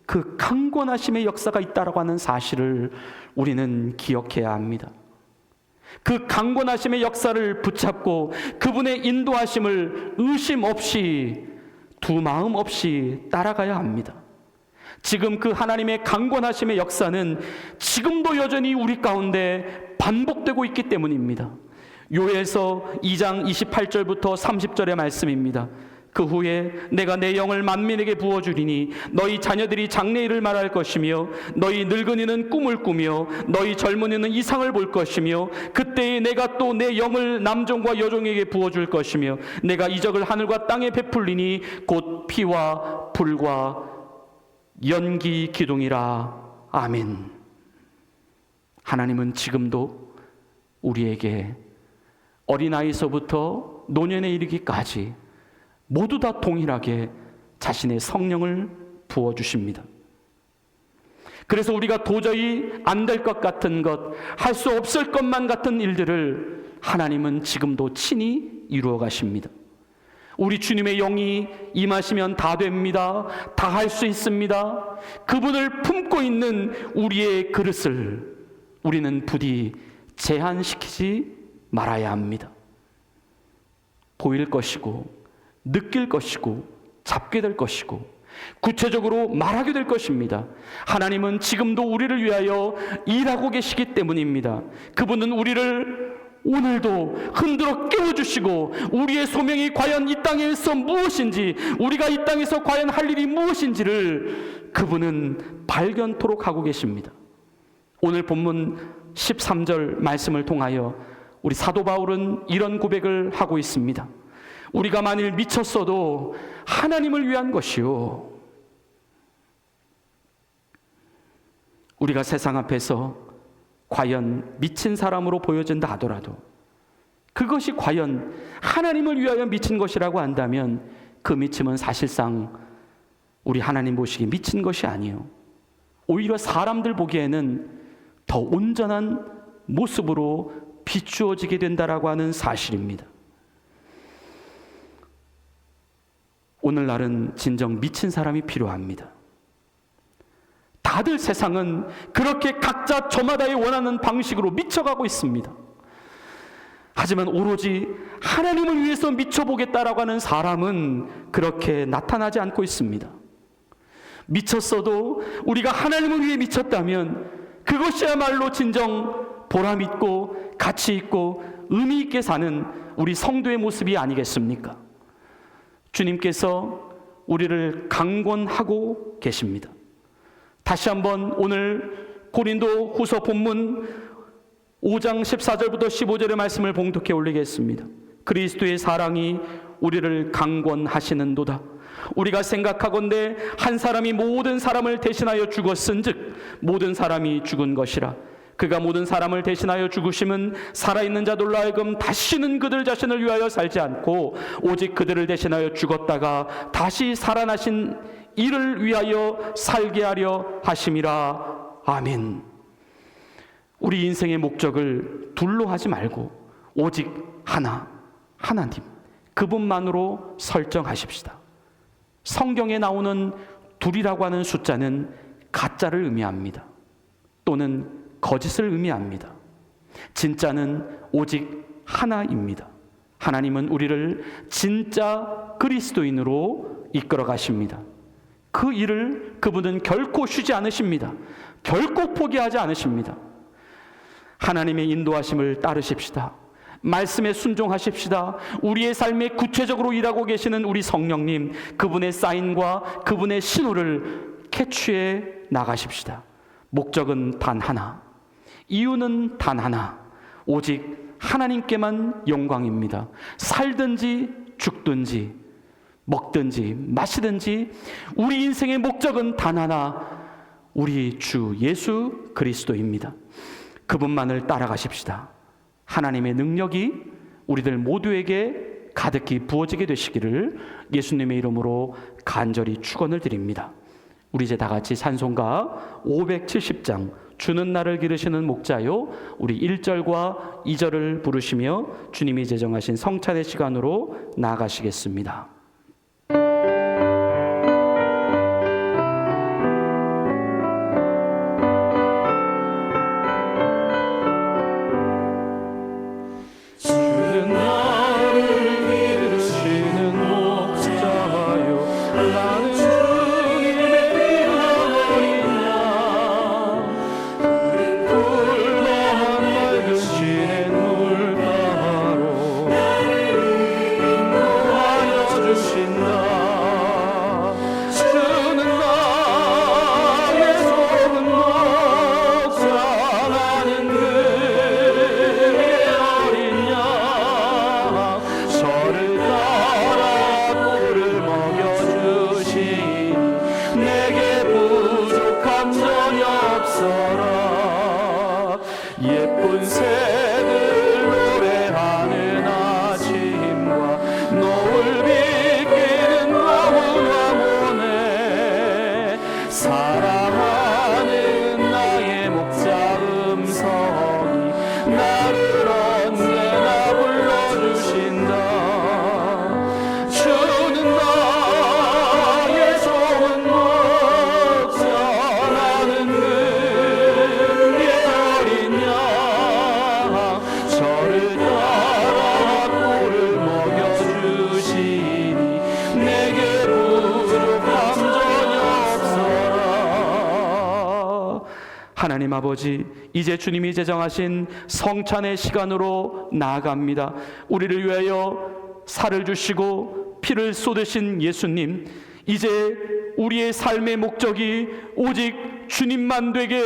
그 강권하심의 역사가 있다라고 하는 사실을 우리는 기억해야 합니다. 그 강권하심의 역사를 붙잡고 그분의 인도하심을 의심 없이 두 마음 없이 따라가야 합니다. 지금 그 하나님의 강권하심의 역사는 지금도 여전히 우리 가운데 반복되고 있기 때문입니다. 요엘서 2장 28절부터 30절의 말씀입니다. 그 후에 내가 내 영을 만민에게 부어주리니 너희 자녀들이 장래일을 말할 것이며 너희 늙은이는 꿈을 꾸며 너희 젊은이는 이상을 볼 것이며 그때에 내가 또 내 영을 남종과 여종에게 부어줄 것이며 내가 이적을 하늘과 땅에 베풀리니 곧 피와 불과 연기 기둥이라. 아멘. 하나님은 지금도 우리에게 어린아이서부터 노년에 이르기까지 모두 다 동일하게 자신의 성령을 부어주십니다. 그래서 우리가 도저히 안 될 것 같은 것, 할 수 없을 것만 같은 일들을 하나님은 지금도 친히 이루어 가십니다. 우리 주님의 영이 임하시면 다 됩니다. 다 할 수 있습니다. 그분을 품고 있는 우리의 그릇을 우리는 부디 제한시키지 말아야 합니다. 보일 것이고 느낄 것이고 잡게 될 것이고 구체적으로 말하게 될 것입니다. 하나님은 지금도 우리를 위하여 일하고 계시기 때문입니다. 그분은 우리를 오늘도 흔들어 깨워주시고 우리의 소명이 과연 이 땅에서 무엇인지, 우리가 이 땅에서 과연 할 일이 무엇인지를 그분은 발견토록 하고 계십니다. 오늘 본문 13절 말씀을 통하여 우리 사도 바울은 이런 고백을 하고 있습니다. 우리가 만일 미쳤어도 하나님을 위한 것이요, 우리가 세상 앞에서 과연 미친 사람으로 보여진다 하더라도 그것이 과연 하나님을 위하여 미친 것이라고 한다면 그 미침은 사실상 우리 하나님 보시기에 미친 것이 아니에요. 오히려 사람들 보기에는 더 온전한 모습으로 비추어지게 된다라고 하는 사실입니다. 오늘날은 진정 미친 사람이 필요합니다. 다들 세상은 그렇게 각자 저마다의 원하는 방식으로 미쳐가고 있습니다. 하지만 오로지 하나님을 위해서 미쳐보겠다라고 하는 사람은 그렇게 나타나지 않고 있습니다. 미쳤어도 우리가 하나님을 위해 미쳤다면 그것이야말로 진정 보람 있고 가치 있고 의미 있게 사는 우리 성도의 모습이 아니겠습니까? 주님께서 우리를 강권하고 계십니다. 다시 한번 오늘 고린도 후서 본문 5장 14절부터 15절의 말씀을 봉독해 올리겠습니다. 그리스도의 사랑이 우리를 강권하시는도다. 우리가 생각하건대 한 사람이 모든 사람을 대신하여 죽었은즉 모든 사람이 죽은 것이라. 그가 모든 사람을 대신하여 죽으심은 살아있는 자들로 하여금 다시는 그들 자신을 위하여 살지 않고 오직 그들을 대신하여 죽었다가 다시 살아나신 이를 위하여 살게 하려 하심이라. 아멘. 우리 인생의 목적을 둘로 하지 말고 오직 하나님 그분만으로 설정하십시다. 성경에 나오는 둘이라고 하는 숫자는 가짜를 의미합니다. 또는 거짓을 의미합니다. 진짜는 오직 하나입니다. 하나님은 우리를 진짜 그리스도인으로 이끌어 가십니다. 그 일을 그분은 결코 쉬지 않으십니다. 결코 포기하지 않으십니다. 하나님의 인도하심을 따르십시다. 말씀에 순종하십시다. 우리의 삶에 구체적으로 일하고 계시는 우리 성령님, 그분의 사인과 그분의 신호를 캐치해 나가십시다. 목적은 단 하나, 이유는 단 하나, 오직 하나님께만 영광입니다. 살든지 죽든지 먹든지 마시든지 우리 인생의 목적은 단 하나, 우리 주 예수 그리스도입니다. 그분만을 따라가십시다. 하나님의 능력이 우리들 모두에게 가득히 부어지게 되시기를 예수님의 이름으로 간절히 축원을 드립니다. 우리 이제 다 같이 찬송가 570장 주는 나를 기르시는 목자요, 우리 1절과 2절을 부르시며 주님이 제정하신 성찬의 시간으로 나아가시겠습니다.
나는 주님의 이름으로
예쁜 새들 노래하는 아침과 노을 비기는 노을과 모네 사랑하는 나의 목자 음성이 나를 언제나 불러주신다. 주는 나의 좋은 목자 나는 그의 어린 양 저를 따라 꿀을 먹여주시니 내게 부족함 전혀 없어라. 하나님 아버지, 이제 주님이 제정하신 성찬의 시간으로 나아갑니다. 우리를 위하여 살을 주시고 피를 쏟으신 예수님, 이제 우리의 삶의 목적이 오직 주님만 되게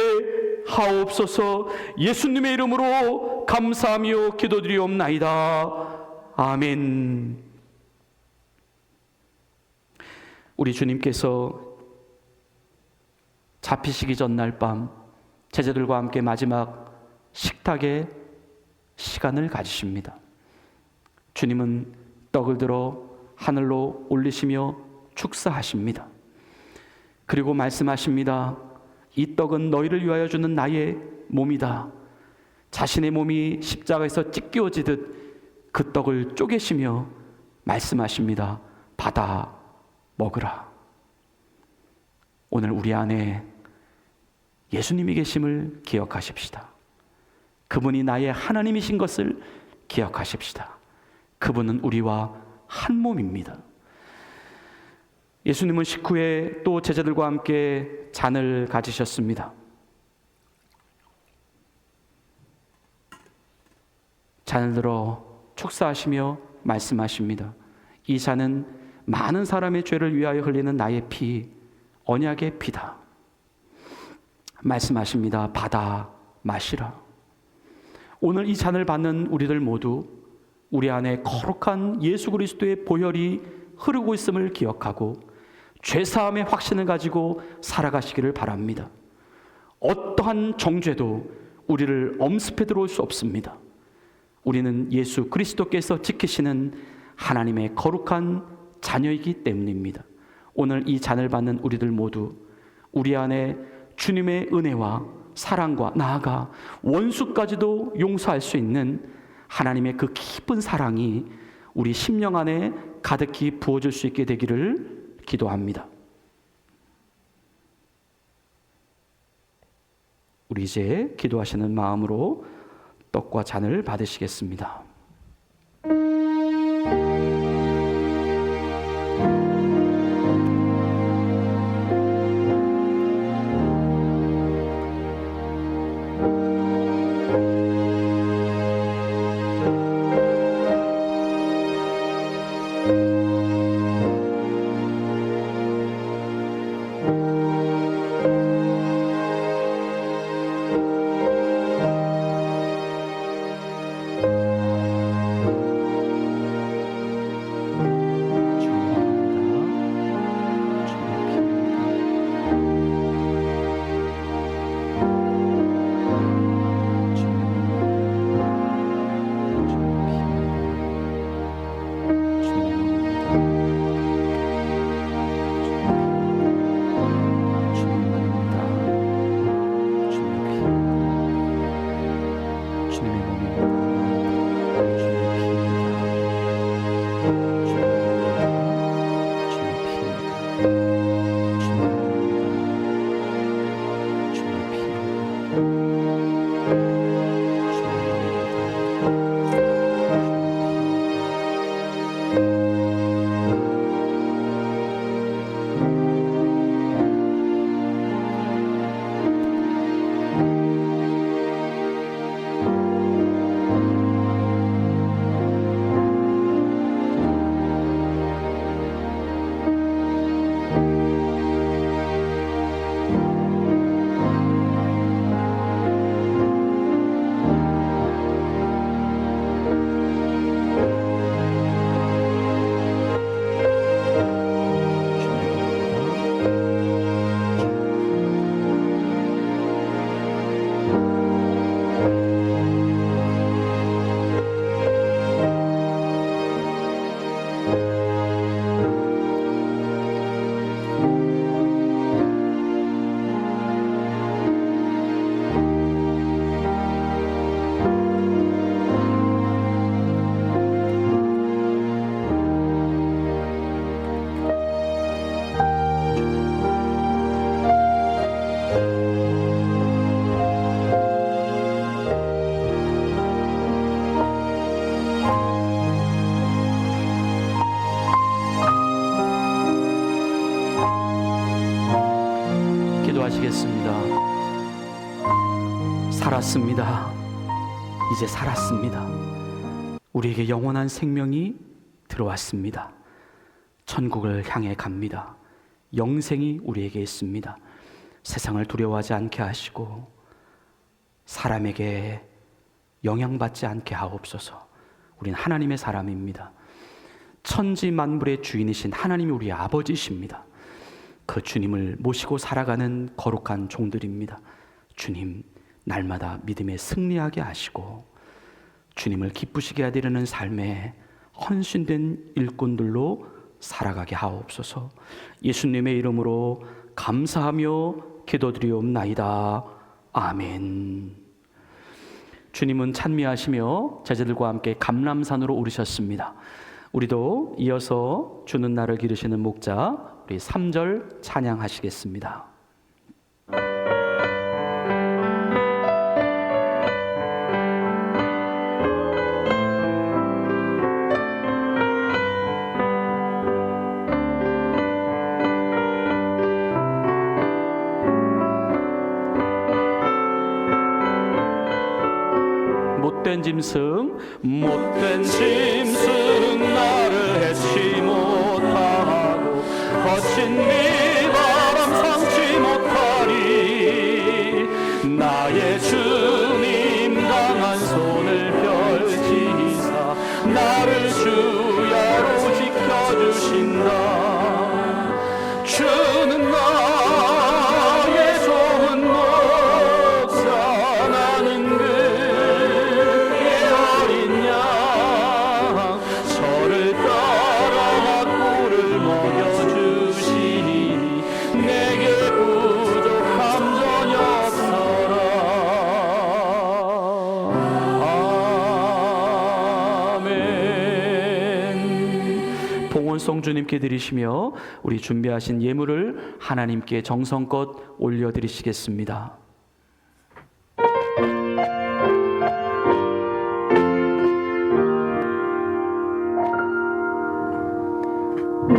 하옵소서. 예수님의 이름으로 감사하며 기도드리옵나이다. 아멘. 우리 주님께서 잡히시기 전날 밤 제자들과 함께 마지막 식탁에 시간을 가지십니다. 주님은 떡을 들어 하늘로 올리시며 축사하십니다. 그리고 말씀하십니다. 이 떡은 너희를 위하여 주는 나의 몸이다. 자신의 몸이 십자가에서 찢겨지듯 그 떡을 쪼개시며 말씀하십니다. 받아 먹으라. 오늘 우리 안에 예수님이 계심을 기억하십시다. 그분이 나의 하나님이신 것을 기억하십시다. 그분은 우리와 한 몸입니다. 예수님은 식후에 또 제자들과 함께 잔을 가지셨습니다. 잔을 들어 축사하시며 말씀하십니다. 이 잔은 많은 사람의 죄를 위하여 흘리는 나의 피, 언약의 피다. 말씀하십니다. 받아 마시라. 오늘 이 잔을 받는 우리들 모두 우리 안에 거룩한 예수 그리스도의 보혈이 흐르고 있음을 기억하고 죄사함의 확신을 가지고 살아가시기를 바랍니다. 어떠한 정죄도 우리를 엄습해 들어올 수 없습니다. 우리는 예수 그리스도께서 지키시는 하나님의 거룩한 자녀이기 때문입니다. 오늘 이 잔을 받는 우리들 모두 우리 안에 주님의 은혜와 사랑과 나아가 원수까지도 용서할 수 있는 하나님의 그 깊은 사랑이 우리 심령 안에 가득히 부어질 수 있게 되기를 기도합니다. 우리 이제 기도하시는 마음으로 떡과 잔을 받으시겠습니다. 살았습니다. 이제 살았습니다. 우리에게 영원한 생명이 들어왔습니다. 천국을 향해 갑니다. 영생이 우리에게 있습니다. 세상을 두려워하지 않게 하시고 사람에게 영향받지 않게 하옵소서. 우린 하나님의 사람입니다. 천지 만물의 주인이신 하나님이 우리 아버지십니다. 그 주님을 모시고 살아가는 거룩한 종들입니다. 주님, 날마다 믿음에 승리하게 하시고 주님을 기쁘시게 하되려는 삶에 헌신된 일꾼들로 살아가게 하옵소서. 예수님의 이름으로 감사하며 기도드리옵나이다. 아멘. 주님은 찬미하시며 제자들과 함께 감람산으로 오르셨습니다. 우리도 이어서 주는 날을 기르시는 목자, 우리 3절 찬양하시겠습니다. 못된 짐승 나를 해치 못하고 거친 비바람 상치 못하리. 나의 주님 강한 손을 펼치사 나를 주야로 지켜주신다. 주는 나의 좋은 목자, 나는 저를 따라 꿀을 먹여주시니 내게 부족함 전혀 없어라. 아멘. 봉헌송 주님께 드리시며 우리 준비하신 예물을 하나님께 정성껏 올려드리시겠습니다.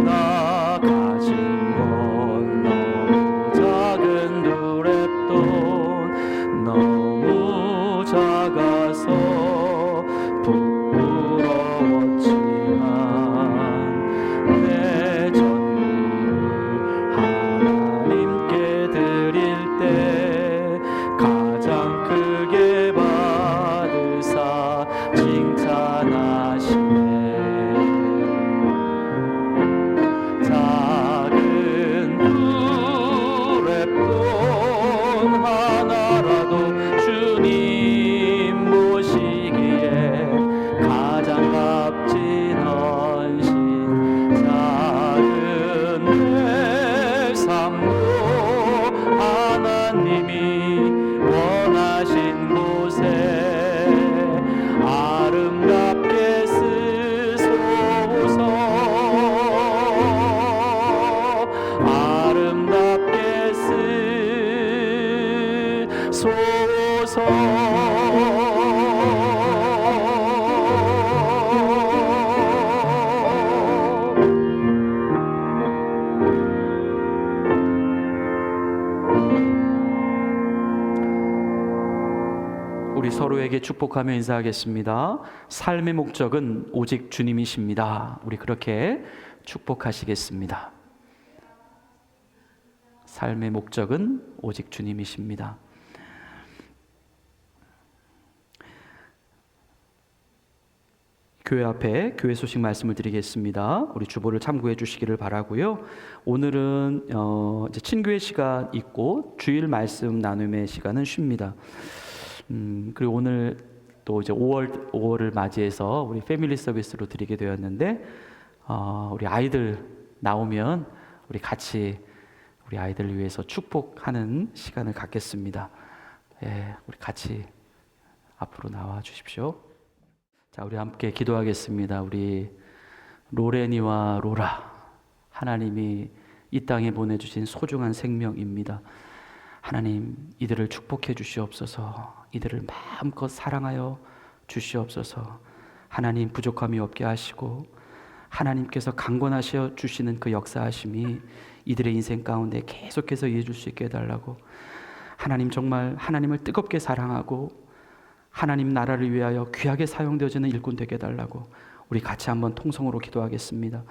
나 가진 건 너무 작은 두랩돈, 너무 작아서 부끄러웠지만 내 전부를 하나님께 드릴 때 가장 크게 받으사 칭찬하시네. 작은 두랩돈 하나라도 주님 보시기에 가장 값진 헌신. 작은 내 삶도 하나님이 원하신 곳에 아름답게 쓰소서. 아름답게 쓰소서. 우리 서로에게 축복하며 인사하겠습니다. 삶의 목적은 오직 주님이십니다. 우리 그렇게 축복하시겠습니다. 삶의 목적은 오직 주님이십니다. 교회 앞에 교회 소식 말씀을 드리겠습니다. 우리 주보를 참고해 주시기를 바라고요. 오늘은 이제 친교회 시간 있고 주일 말씀 나눔의 시간은 쉽니다. 그리고 오늘 또 이제 5월을 맞이해서 우리 패밀리 서비스로 드리게 되었는데 우리 아이들 나오면 우리 같이 우리 아이들을 위해서 축복하는 시간을 갖겠습니다. 예, 우리 같이 앞으로 나와 주십시오. 자, 우리 함께 기도하겠습니다. 우리 로레니와 로라, 하나님이 이 땅에 보내주신 소중한 생명입니다. 하나님, 이들을 축복해 주시옵소서. 이들을 마음껏 사랑하여 주시옵소서. 하나님, 부족함이 없게 하시고 하나님께서 강권하셔 주시는 그 역사하심이 이들의 인생 가운데 계속해서 이어질 수 있게 해달라고, 하나님 정말 하나님을 뜨겁게 사랑하고 하나님 나라를 위하여 귀하게 사용되어지는 일꾼 되게 해달라고 우리 같이 한번 통성으로 기도하겠습니다.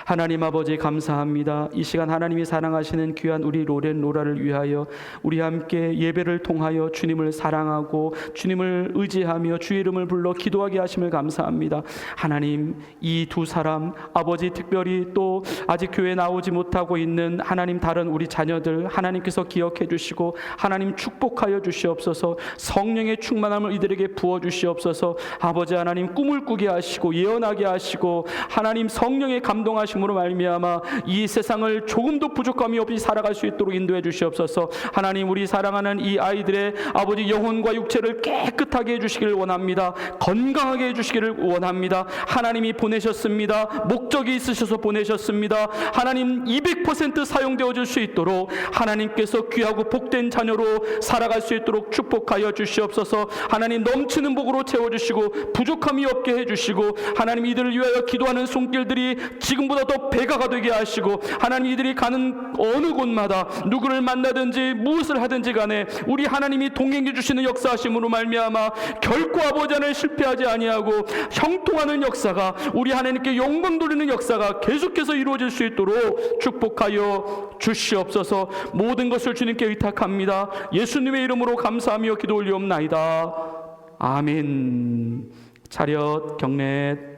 하나님 아버지 감사합니다. 이 시간 하나님이 사랑하시는 귀한 우리 로렌로라를 위하여 우리 함께 예배를 통하여 주님을 사랑하고 주님을 의지하며 주의 이름을 불러 기도하게 하심을 감사합니다. 하나님, 이 두 사람 아버지, 특별히 또 아직 교회에 나오지 못하고 있는 하나님 다른 우리 자녀들 하나님께서 기억해 주시고 하나님 축복하여 주시옵소서. 성령의 충만함을 이들에게 부어 주시옵소서. 아버지 하나님, 꿈을 꾸게 하시고 예언하게 하시고 하나님 성령의 감동하심으로 말미암아 이 세상을 조금도 부족함이 없이 살아갈 수 있도록 인도해 주시옵소서. 하나님, 우리 사랑하는 이 아이들의 아버지 영혼과 육체를 깨끗하게 해주시기를 원합니다. 건강하게 해주시기를 원합니다. 하나님이 보내셨습니다. 목적이 있으셔서 보내셨습니다. 하나님 200% 사용되어질 수 있도록 하나님께서 귀하고 복된 자녀로 살아갈 수 있도록 축복하여 주시옵소서. 하나님 넘치는 복으로 채워주시고 부족함이 없게 해주시고 하나님 이들을 위하여 기도하는 손길들이 지금보다 더 배가가 되게 하시고 하나님 이들이 가는 어느 곳마다 누구를 만나든지 무엇을 하든지 간에 우리 하나님이 동행해 주시는 역사하심으로 말미암아 결코 아버지 하나님 실패하지 아니하고 형통하는 역사가 우리 하나님께 영광 돌리는 역사가 계속해서 이루어질 수 있도록 축복하여 주시옵소서. 모든 것을 주님께 의탁합니다. 예수님의 이름으로 감사하며 기도 올리옵나이다. 아멘. 차렷 경례.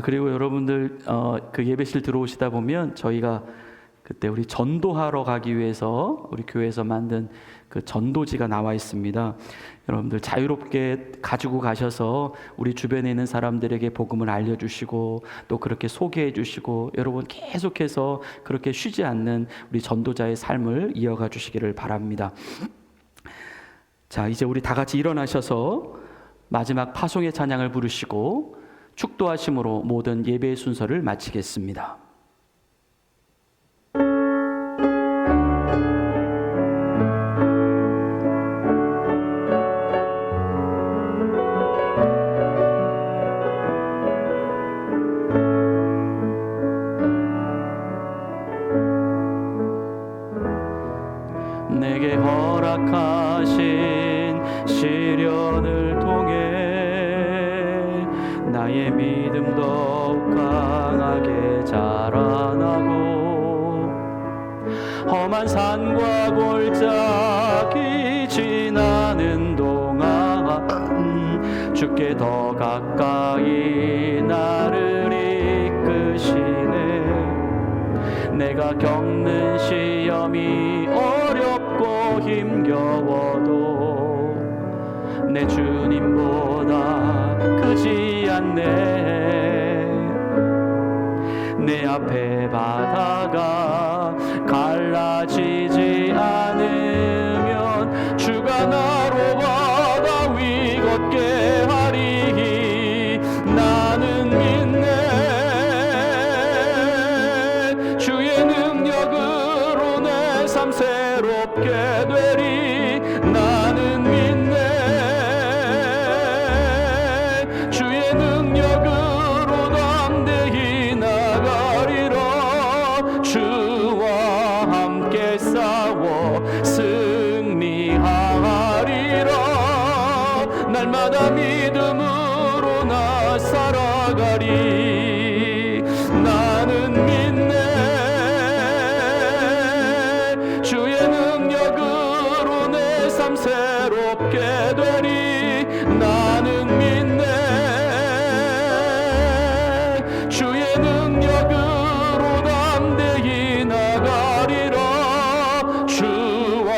그리고 여러분들 그 예배실 들어오시다 보면 저희가 그때 우리 전도하러 가기 위해서 우리 교회에서 만든 그 전도지가 나와 있습니다. 여러분들 자유롭게 가지고 가셔서 우리 주변에 있는 사람들에게 복음을 알려주시고 또 그렇게 소개해 주시고 여러분 계속해서 그렇게 쉬지 않는 우리 전도자의 삶을 이어가 주시기를 바랍니다. 자, 이제 우리 다 같이 일어나셔서 마지막 파송의 찬양을 부르시고 축도하심으로 모든 예배의 순서를 마치겠습니다. 내게 허락하신 시련을 통해 나의 믿음 더욱 강하게 자라나고 험한 산과 골짜기 지나는 동안 주께 더 가까이 나를 이끄시네. 내가 겪는 시험이 어렵고 힘겨워도 내 주님보다 크지 않네. 내 앞에 바다가 갈라지지 않으면 주가 나로 바다 위 걷게 하리. 나는 믿네. 주의 능력으로 내 삶 새롭게 되리. 나는 믿네. 주의 능력으로 담대히 나가리라. 주와 함께 싸워 승리하리라. 날마다 믿음으로 나 살아가리. 나는 믿네. 주의 능력으로 내 삶 새롭게 되리. 나는 믿네. 주의 능력으로 담대히 나가리라. 주와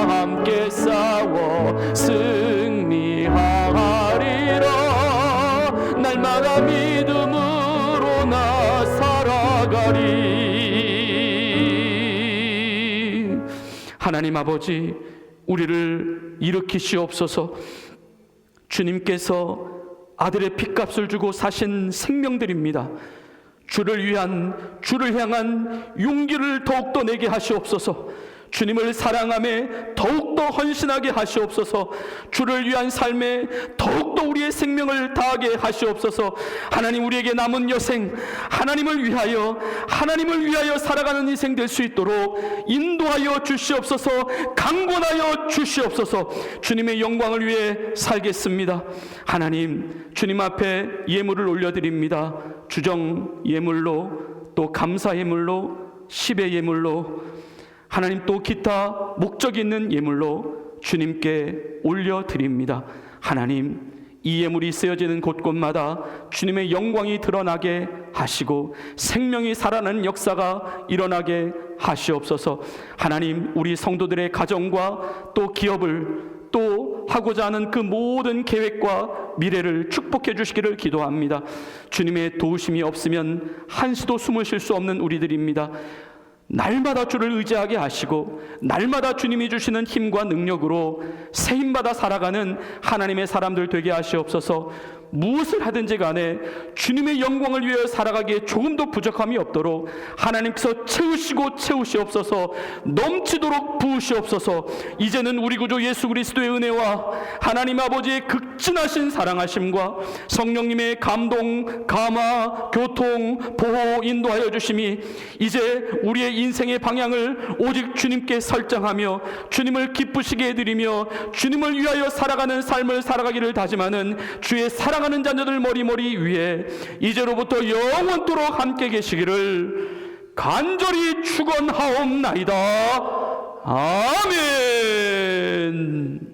함께 싸워 승리하리라. 날마다 믿음으로 나 살아가리. 하나님 아버지, 우리를 일으키시옵소서. 주님께서 아들의 핏값을 주고 사신 생명들입니다. 주를 향한 용기를 더욱더 내게 하시옵소서. 주님을 사랑함에 더욱더 헌신하게 하시옵소서. 주를 위한 삶에 더욱더 우리의 생명을 다하게 하시옵소서. 하나님, 우리에게 남은 여생 하나님을 위하여 살아가는 인생 될 수 있도록 인도하여 주시옵소서. 강권하여 주시옵소서. 주님의 영광을 위해 살겠습니다. 하나님, 주님 앞에 예물을 올려드립니다. 주정 예물로, 또 감사 예물로, 십의 예물로, 하나님 또 기타 목적 있는 예물로 주님께 올려드립니다. 하나님, 이 예물이 쓰여지는 곳곳마다 주님의 영광이 드러나게 하시고 생명이 살아나는 역사가 일어나게 하시옵소서. 하나님, 우리 성도들의 가정과 또 기업을 또 하고자 하는 그 모든 계획과 미래를 축복해 주시기를 기도합니다. 주님의 도우심이 없으면 한시도 숨을 쉴 수 없는 우리들입니다. 날마다 주를 의지하게 하시고 날마다 주님이 주시는 힘과 능력으로 새 힘받아 살아가는 하나님의 사람들 되게 하시옵소서. 무엇을 하든지 간에 주님의 영광을 위하여 살아가기에 조금도 부족함이 없도록 하나님께서 채우시옵소서. 넘치도록 부으시옵소서. 이제는 우리 구주 예수 그리스도의 은혜와 하나님 아버지의 극진하신 사랑하심과 성령님의 감동, 감화, 교통, 보호, 인도하여 주심이 이제 우리의 인생의 방향을 오직 주님께 설정하며 주님을 기쁘시게 해드리며 주님을 위하여 살아가는 삶을 살아가기를 다짐하는 주의 사랑하는 자녀들 머리머리 위에 이제로부터 영원토록 함께 계시기를 간절히 축원하옵나이다. 아멘.